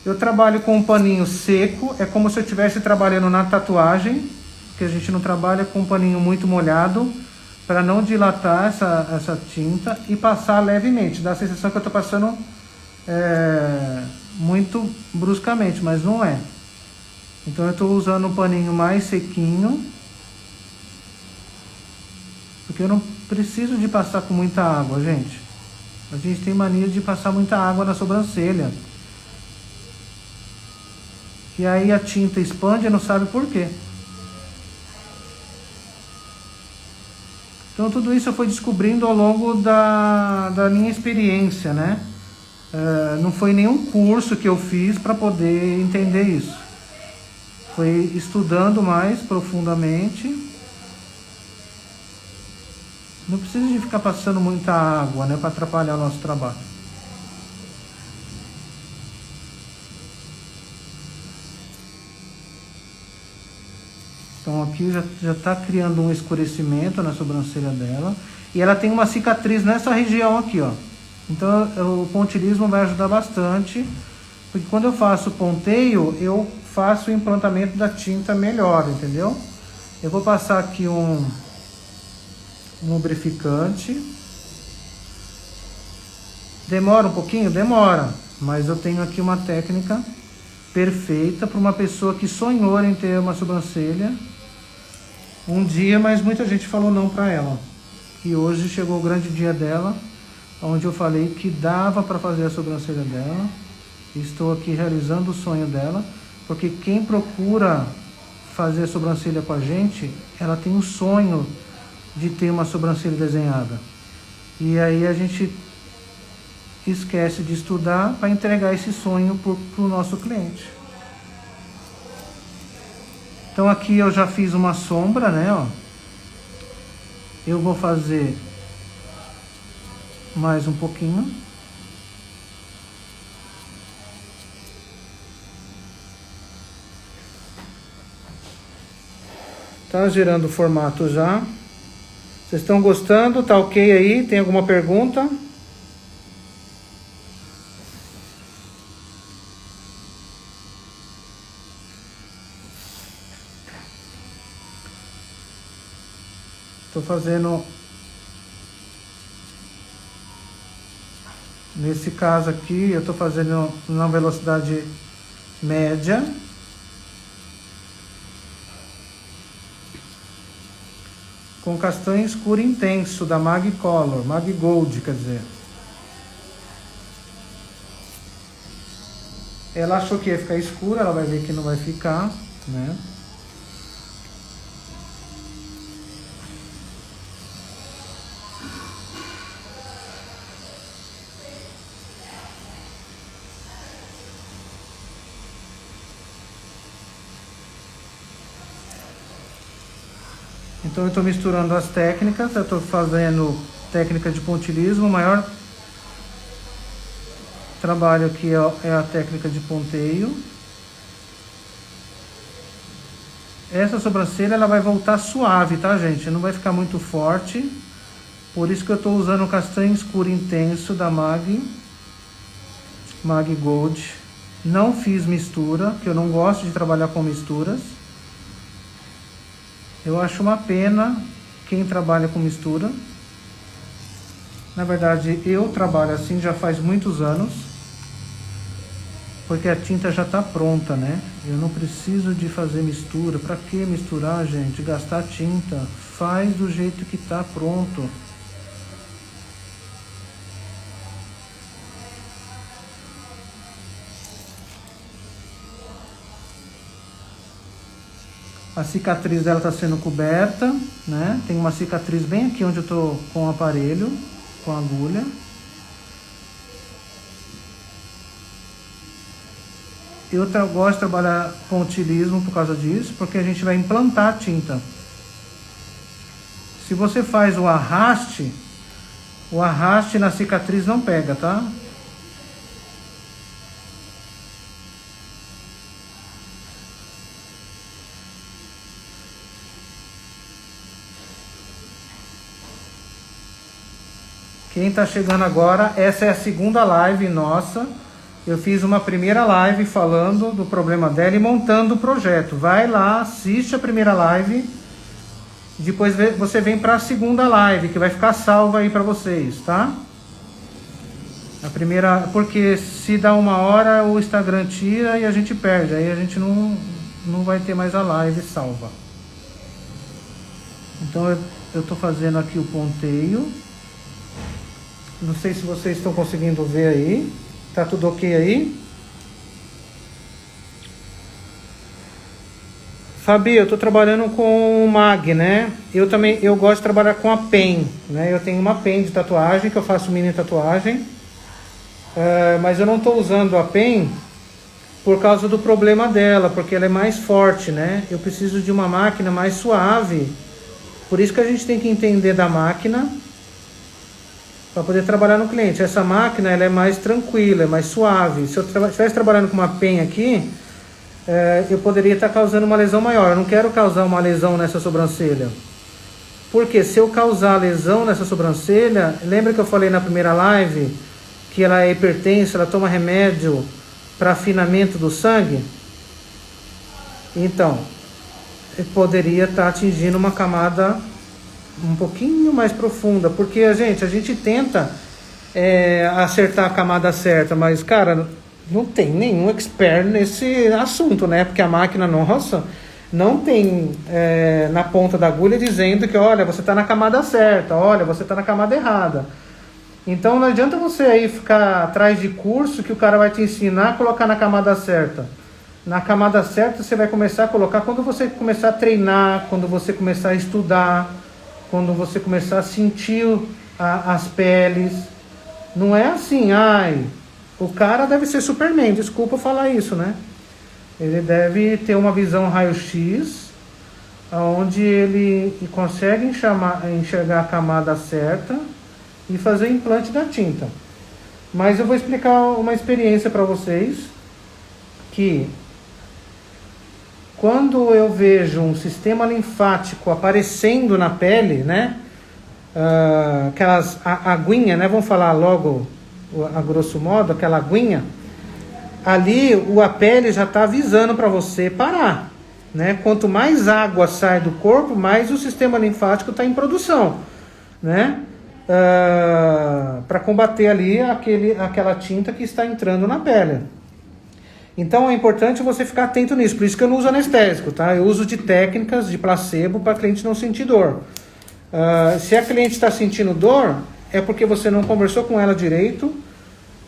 Eu trabalho com um paninho seco, é como se eu estivesse trabalhando na tatuagem, que a gente não trabalha com um paninho muito molhado, para não dilatar essa tinta e passar levemente. Dá a sensação que eu estou passando muito bruscamente, mas não é. Então eu estou usando um paninho mais sequinho, porque eu não preciso de passar com muita água, gente. A gente tem mania de passar muita água na sobrancelha. E aí a tinta expande e não sabe por quê. Então tudo isso eu fui descobrindo ao longo da minha experiência, né? Não foi nenhum curso que eu fiz para poder entender isso. Foi estudando mais profundamente. Não precisa de ficar passando muita água, né, para atrapalhar o nosso trabalho. Então aqui já está criando um escurecimento na sobrancelha dela. E ela tem uma cicatriz nessa região aqui, ó. Então o pontilhismo vai ajudar bastante. Porque quando eu faço ponteio, eu faço o implantamento da tinta melhor, entendeu? Eu vou passar aqui um lubrificante. Demora um pouquinho? Demora. Mas eu tenho aqui uma técnica perfeita para uma pessoa que sonhou em ter uma sobrancelha um dia, mas muita gente falou não para ela. E hoje chegou o grande dia dela, onde eu falei que dava para fazer a sobrancelha dela. Estou aqui realizando o sonho dela, porque quem procura fazer a sobrancelha com a gente, ela tem um sonho de ter uma sobrancelha desenhada. E aí a gente esquece de estudar para entregar esse sonho para o nosso cliente. Então aqui eu já fiz uma sombra, né, ó. Eu vou fazer mais um pouquinho. Tá gerando o formato já. Vocês estão gostando? Tá ok aí? Tem alguma pergunta? Estou fazendo, nesse caso aqui, eu estou fazendo na velocidade média. Com castanho escuro intenso da Mag Color, Mag Gold, quer dizer. Ela achou que ia ficar escura, ela vai ver que não vai ficar, né? Então eu estou misturando as técnicas, eu estou fazendo técnica de pontilhismo, o maior trabalho aqui é a técnica de ponteio. Essa sobrancelha ela vai voltar suave, tá, gente? Não vai ficar muito forte, por isso que eu estou usando o castanho escuro intenso da Mag Gold. Não fiz mistura, porque eu não gosto de trabalhar com misturas. Eu acho uma pena quem trabalha com mistura. Na verdade, eu trabalho assim já faz muitos anos, porque a tinta já está pronta, né? Eu não preciso de fazer mistura. Para que misturar, gente? Gastar tinta. Faz do jeito que está pronto. A cicatriz dela está sendo coberta, né? Tem uma cicatriz bem aqui onde eu estou com o aparelho, com a agulha. Eu gosto de trabalhar pontilhismo por causa disso, porque a gente vai implantar a tinta. Se você faz o arraste na cicatriz não pega, tá? Quem está chegando agora, essa é a segunda live nossa. Eu fiz uma primeira live falando do problema dela e montando o projeto. Vai lá, assiste a primeira live. Depois você vem para a segunda live, que vai ficar salva aí para vocês, tá? A primeira, porque se dá 1 hora, o Instagram tira e a gente perde. Aí a gente não vai ter mais a live salva. Então eu estou fazendo aqui o ponteio. Não sei se vocês estão conseguindo ver aí. Tá tudo ok aí? Fabi, eu tô trabalhando com o MAG, né? Eu gosto de trabalhar com a pen, né? Eu tenho uma pen de tatuagem, que eu faço mini tatuagem. Mas eu não tô usando a pen por causa do problema dela, porque ela é mais forte, né? Eu preciso de uma máquina mais suave. Por isso que a gente tem que entender da máquina para poder trabalhar no cliente. Essa máquina ela é mais tranquila, é mais suave. Se eu estivesse trabalhando com uma pen aqui, eu poderia estar causando uma lesão maior. Eu não quero causar uma lesão nessa sobrancelha. Porque se eu causar lesão nessa sobrancelha, lembra que eu falei na primeira live que ela é hipertensa, ela toma remédio para afinamento do sangue? Então, eu poderia estar atingindo uma camada um pouquinho mais profunda, porque a gente tenta acertar a camada certa, mas cara, não tem nenhum expert nesse assunto, né? Porque a máquina nossa não tem na ponta da agulha dizendo que olha, você está na camada certa, olha, você está na camada errada. Então não adianta você aí ficar atrás de curso que o cara vai te ensinar a colocar na camada certa. Na camada certa você vai começar a colocar quando você começar a treinar, quando você começar a estudar, quando você começar a sentir as peles. Não é assim, o cara deve ser Superman, desculpa falar isso, né? Ele deve ter uma visão raio-x, onde ele consegue enxergar a camada certa e fazer o implante da tinta. Mas eu vou explicar uma experiência para vocês, que quando eu vejo um sistema linfático aparecendo na pele, né? Aquelas aguinha, né? Vamos falar logo a grosso modo, aquela aguinha. Ali a pele já está avisando para você parar, né? Quanto mais água sai do corpo, mais o sistema linfático está em produção, né? Para combater ali aquela tinta que está entrando na pele. Então é importante você ficar atento nisso. Por isso que eu não uso anestésico, tá? Eu uso de técnicas de placebo para a cliente não sentir dor. Se a cliente está sentindo dor, é porque você não conversou com ela direito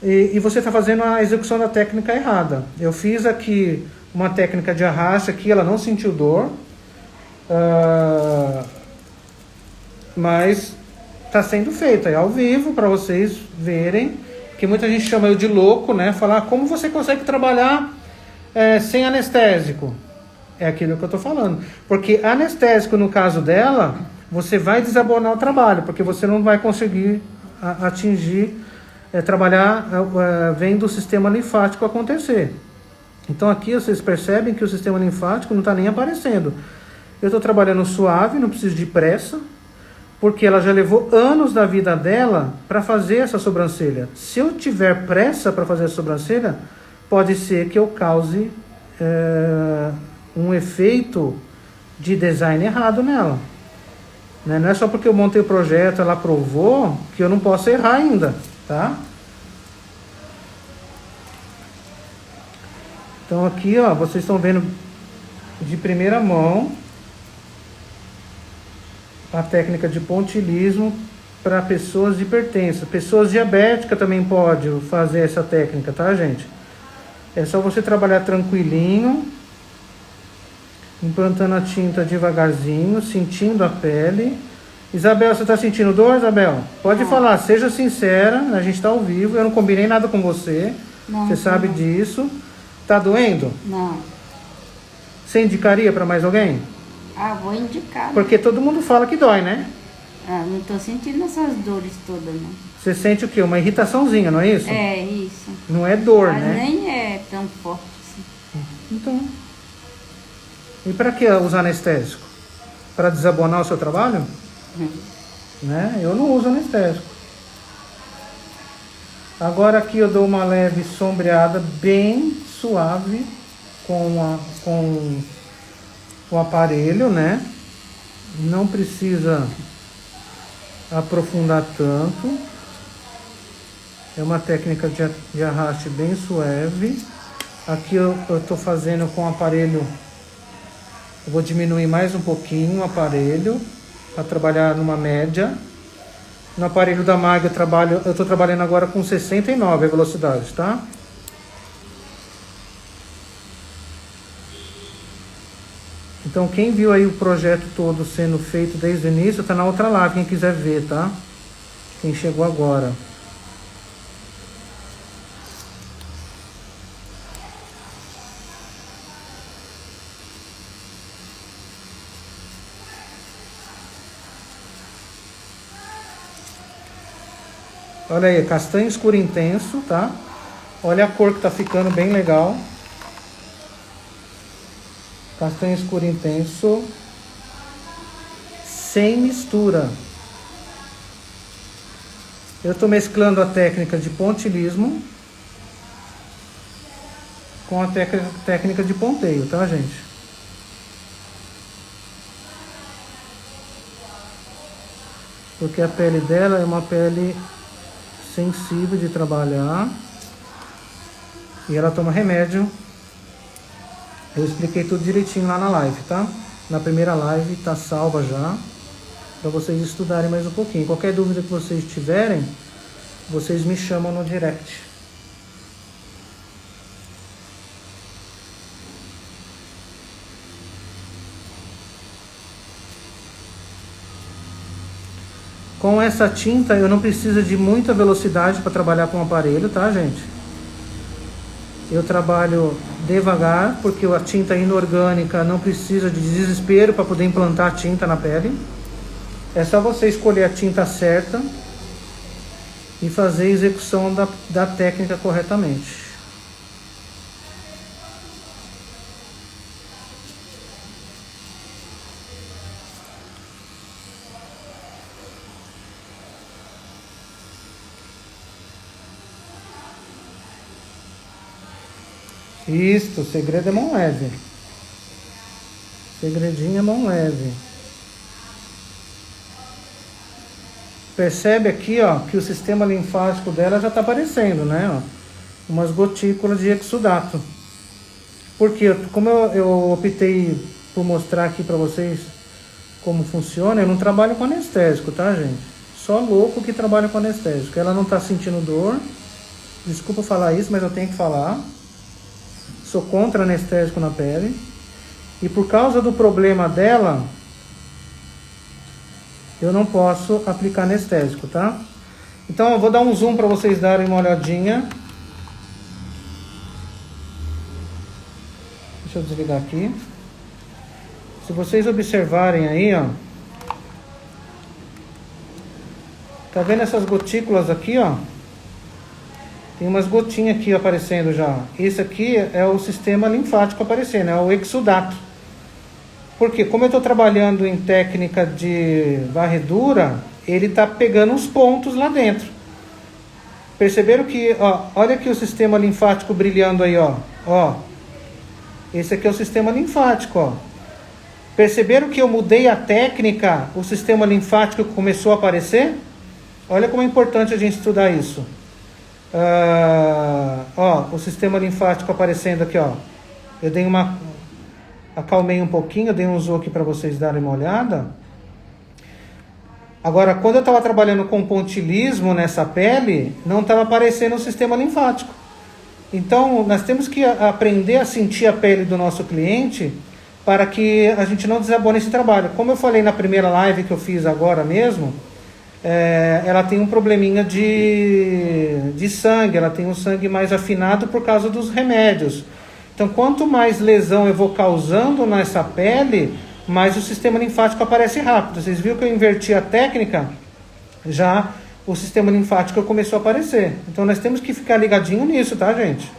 e você está fazendo a execução da técnica errada. Eu fiz aqui uma técnica de arraste aqui, ela não sentiu dor, mas está sendo feita, é ao vivo para vocês verem. Que muita gente chama eu de louco, né? Falar como você consegue trabalhar sem anestésico. É aquilo que eu estou falando. Porque anestésico, no caso dela, você vai desabonar o trabalho, porque você não vai conseguir atingir, trabalhar vendo o sistema linfático acontecer. Então aqui vocês percebem que o sistema linfático não está nem aparecendo. Eu estou trabalhando suave, não preciso de pressa, porque ela já levou anos da vida dela para fazer essa sobrancelha. Se eu tiver pressa para fazer a sobrancelha, pode ser que eu cause um efeito de design errado nela. Né? Não é só porque eu montei o projeto, ela aprovou, que eu não posso errar ainda, tá? Então aqui, ó, vocês estão vendo de primeira mão a técnica de pontilismo para pessoas hipertensas. Pessoas diabéticas também podem fazer essa técnica, tá, gente? É só você trabalhar tranquilinho, implantando a tinta devagarzinho, sentindo a pele. Isabel, você está sentindo dor, Isabel? Pode falar, seja sincera, a gente está ao vivo, eu não combinei nada com você, você sabe disso. Tá doendo? Não. Você indicaria para mais alguém? Vou indicar. Porque todo mundo fala que dói, né? Não tô sentindo essas dores todas, não. Você sente o quê? Uma irritaçãozinha, não é isso? É, isso. Não é dor, Mas né? nem é tão forte assim. Então. E para que usar anestésico? Para desabonar o seu trabalho? Né? Eu não uso anestésico. Agora aqui eu dou uma leve sombreada bem suave com o aparelho, né? Não precisa aprofundar tanto. É uma técnica de arraste bem suave. Aqui eu estou fazendo com o aparelho. Eu vou diminuir mais um pouquinho o aparelho para trabalhar numa média. No aparelho da Mag eu estou trabalhando agora com 69 a velocidade, tá? Então quem viu aí o projeto todo sendo feito desde o início, tá na outra live, quem quiser ver, tá? Quem chegou agora. Olha aí, castanho escuro intenso, tá? Olha a cor que tá ficando bem legal. Castanho escuro intenso. Sem mistura. Eu tô mesclando a técnica de pontilhismo com a técnica de ponteio, tá, gente? Porque a pele dela é uma pele sensível de trabalhar e ela toma remédio. Eu expliquei tudo direitinho lá na live, tá? Na primeira live tá salva já, para vocês estudarem mais um pouquinho. Qualquer dúvida que vocês tiverem, vocês me chamam no direct. Com essa tinta eu não preciso de muita velocidade para trabalhar com o aparelho, tá, gente? Eu trabalho devagar, porque a tinta inorgânica não precisa de desespero para poder implantar a tinta na pele. É só você escolher a tinta certa e fazer a execução da técnica corretamente. Isso, o segredo é mão leve. Segredinho é mão leve. Percebe aqui, ó, que o sistema linfático dela já está aparecendo, né? Ó, umas gotículas de exudato. Porque, como eu optei por mostrar aqui para vocês como funciona, eu não trabalho com anestésico, tá, gente? Só louco que trabalha com anestésico. Ela não está sentindo dor. Desculpa falar isso, mas eu tenho que falar. Sou contra anestésico na pele. E por causa do problema dela, eu não posso aplicar anestésico, tá? Então eu vou dar um zoom para vocês darem uma olhadinha. Deixa eu desligar aqui. Se vocês observarem aí, ó. Tá vendo essas gotículas aqui, ó? Tem umas gotinhas aqui aparecendo já. Esse aqui é o sistema linfático aparecendo, é o exudato. Porque como eu estou trabalhando em técnica de varredura, ele está pegando os pontos lá dentro. Perceberam que, ó, olha aqui o sistema linfático brilhando aí, ó. Ó. Esse aqui é o sistema linfático, ó. Perceberam que eu mudei a técnica, o sistema linfático começou a aparecer? Olha como é importante a gente estudar isso. Ó, o sistema linfático aparecendo aqui, ó. Eu dei acalmei um pouquinho, eu dei um zoom aqui para vocês darem uma olhada. Agora, quando eu estava trabalhando com pontilismo nessa pele, não estava aparecendo o sistema linfático. Então, nós temos que aprender a sentir a pele do nosso cliente para que a gente não desabone esse trabalho. Como eu falei na primeira live que eu fiz agora mesmo, ela tem um probleminha de sangue, ela tem um sangue mais afinado por causa dos remédios. Então, quanto mais lesão eu vou causando nessa pele, mais o sistema linfático aparece rápido. Vocês viram que eu inverti a técnica, já o sistema linfático começou a aparecer. Então, nós temos que ficar ligadinho nisso, tá, gente?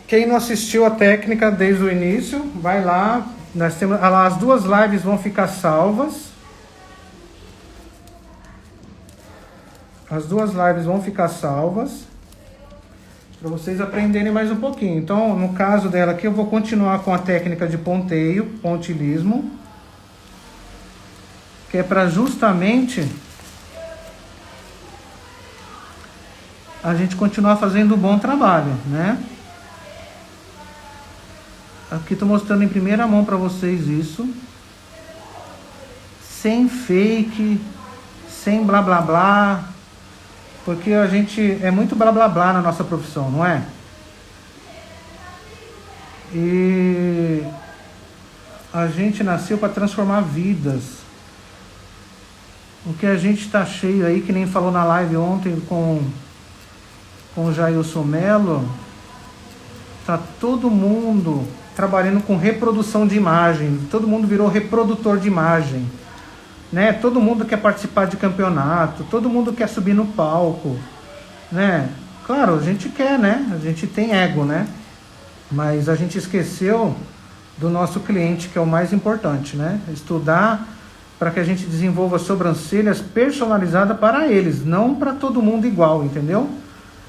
Quem não assistiu a técnica desde o início, vai lá, Nós temos, as 2 lives vão ficar salvas. As 2 lives vão ficar salvas para vocês aprenderem mais um pouquinho. Então, no caso dela aqui, eu vou continuar com a técnica de ponteio, pontilismo, que é para justamente a gente continuar fazendo um bom trabalho, né? Aqui estou mostrando em primeira mão para vocês isso, sem fake, sem blá blá blá, porque a gente é muito blá blá blá na nossa profissão, não é? E a gente nasceu para transformar vidas. O que a gente está cheio aí, que nem falou na live ontem com o Jailson Mello, tá todo mundo trabalhando com reprodução de imagem, todo mundo virou reprodutor de imagem, né? Todo mundo quer participar de campeonato, todo mundo quer subir no palco, né? Claro, a gente quer, né? A gente tem ego, né? Mas a gente esqueceu do nosso cliente, que é o mais importante, né? Estudar para que a gente desenvolva sobrancelhas personalizadas para eles, não para todo mundo igual, entendeu?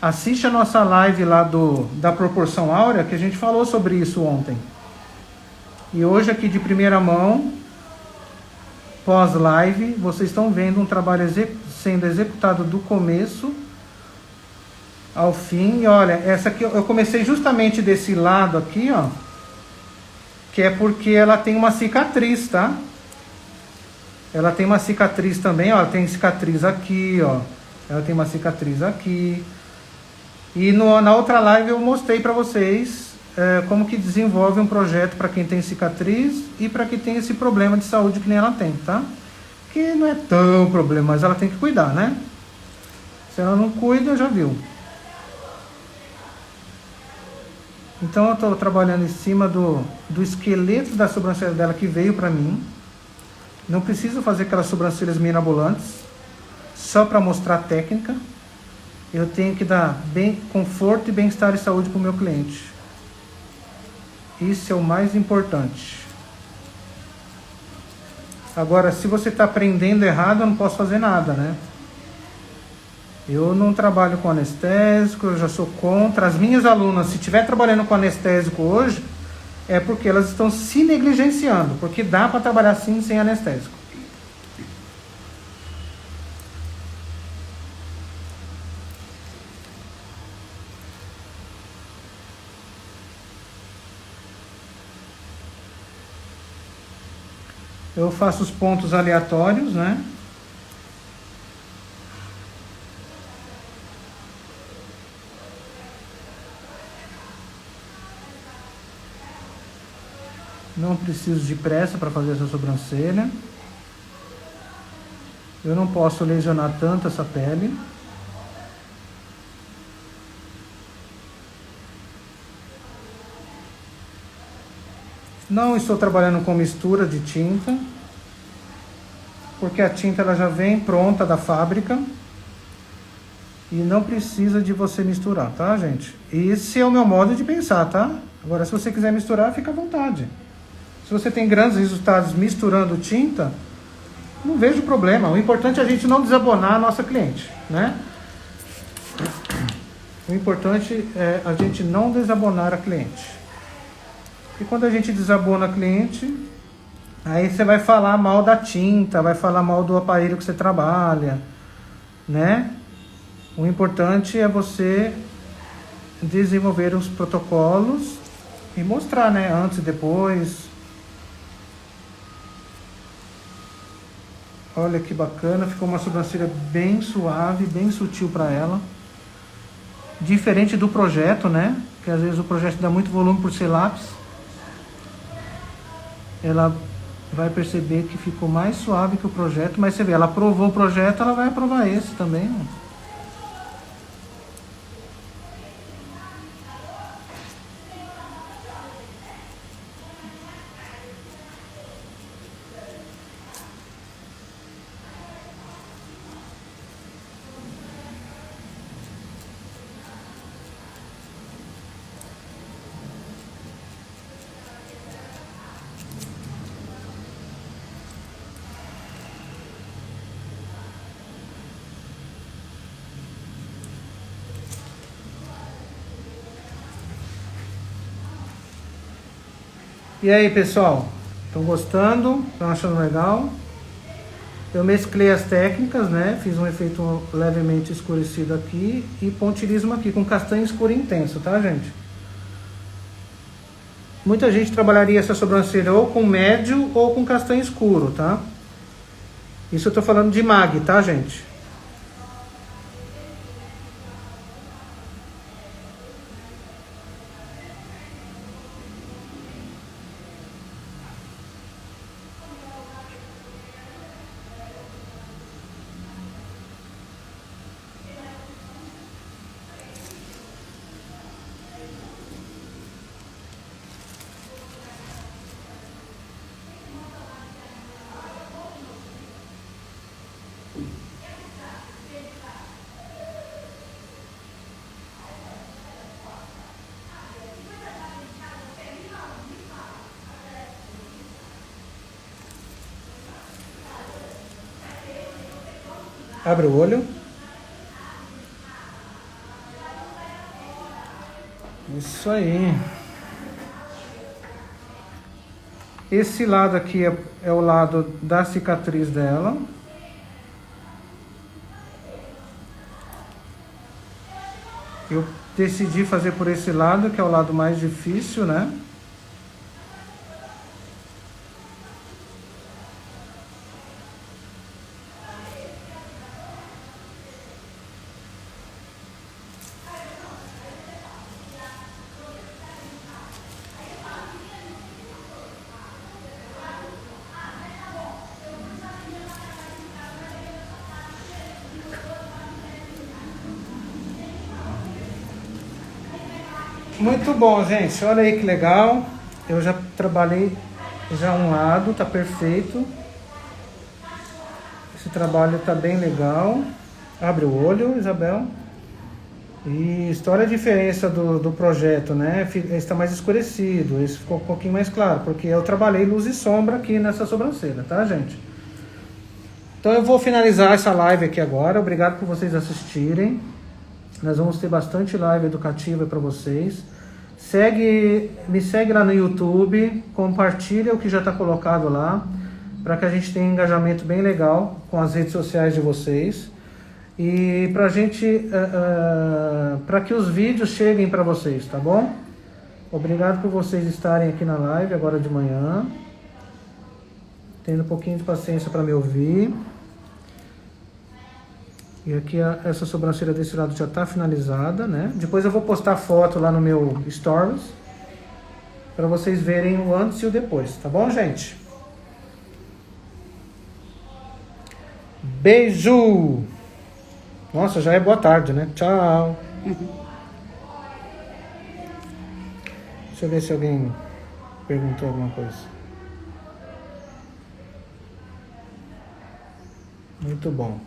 Assiste a nossa live lá da Proporção Áurea, que a gente falou sobre isso ontem. E hoje aqui de primeira mão, pós-live, vocês estão vendo um trabalho sendo executado do começo ao fim. E olha, essa aqui eu comecei justamente desse lado aqui, ó, que é porque ela tem uma cicatriz, tá? Ela tem uma cicatriz também, ó, ela tem cicatriz aqui, ó. Ela tem uma cicatriz aqui. E na outra live eu mostrei para vocês como que desenvolve um projeto para quem tem cicatriz e para quem tem esse problema de saúde que nem ela tem, tá? Que não é tão problema, mas ela tem que cuidar, né? Se ela não cuida, já viu. Então eu estou trabalhando em cima do esqueleto da sobrancelha dela que veio para mim. Não preciso fazer aquelas sobrancelhas mirabolantes só para mostrar a técnica. Eu tenho que dar conforto e bem-estar e saúde para o meu cliente. Isso é o mais importante. Agora, se você está aprendendo errado, eu não posso fazer nada, né? Eu não trabalho com anestésico, eu já sou contra. As minhas alunas, se estiver trabalhando com anestésico hoje, é porque elas estão se negligenciando, porque dá para trabalhar sim sem anestésico. Eu faço os pontos aleatórios, né? Não preciso de pressa para fazer essa sobrancelha. Eu não posso lesionar tanto essa pele. Não estou trabalhando com mistura de tinta, porque a tinta ela já vem pronta da fábrica e não precisa de você misturar, tá, gente? Esse é o meu modo de pensar, tá? Agora, se você quiser misturar, fica à vontade. Se você tem grandes resultados misturando tinta, não vejo problema. O importante é a gente não desabonar a nossa cliente, né? O importante é a gente não desabonar a cliente. E quando a gente desabona a cliente, aí você vai falar mal da tinta, vai falar mal do aparelho que você trabalha, né? O importante é você desenvolver os protocolos e mostrar, né? Antes e depois. Olha que bacana, ficou uma sobrancelha bem suave, bem sutil para ela. Diferente do projeto, né? Que às vezes o projeto dá muito volume por ser lápis. Ela vai perceber que ficou mais suave que o projeto, mas você vê, ela aprovou o projeto, ela vai aprovar esse também. E aí, pessoal? Estão gostando? Estão achando legal? Eu mesclei as técnicas, né? Fiz um efeito levemente escurecido aqui e pontilhismo aqui com castanho escuro intenso, tá, gente? Muita gente trabalharia essa sobrancelha ou com médio ou com castanho escuro, tá? Isso eu tô falando de MAG, tá, gente? Abre o olho. Isso aí. Esse lado aqui é o lado da cicatriz dela. Eu decidi fazer por esse lado, que é o lado mais difícil, né? Muito bom, gente. Olha aí que legal. Eu já trabalhei já um lado, tá perfeito. Esse trabalho tá bem legal. Abre o olho, Isabel. Isso, olha a diferença do projeto, né? Esse está mais escurecido, esse ficou um pouquinho mais claro, porque eu trabalhei luz e sombra aqui nessa sobrancelha, tá, gente? Então eu vou finalizar essa live aqui agora. Obrigado por vocês assistirem. Nós vamos ter bastante live educativa para vocês. Me segue lá no YouTube, compartilha o que já está colocado lá, para que a gente tenha um engajamento bem legal com as redes sociais de vocês. E pra gente, para que os vídeos cheguem para vocês, tá bom? Obrigado por vocês estarem aqui na live agora de manhã, tendo um pouquinho de paciência para me ouvir. E aqui essa sobrancelha desse lado já está finalizada, né? Depois eu vou postar foto lá no meu Stories, para vocês verem o antes e o depois, tá bom, gente? Beijo! Nossa, já é boa tarde, né? Tchau! Deixa eu ver se alguém perguntou alguma coisa. Muito bom.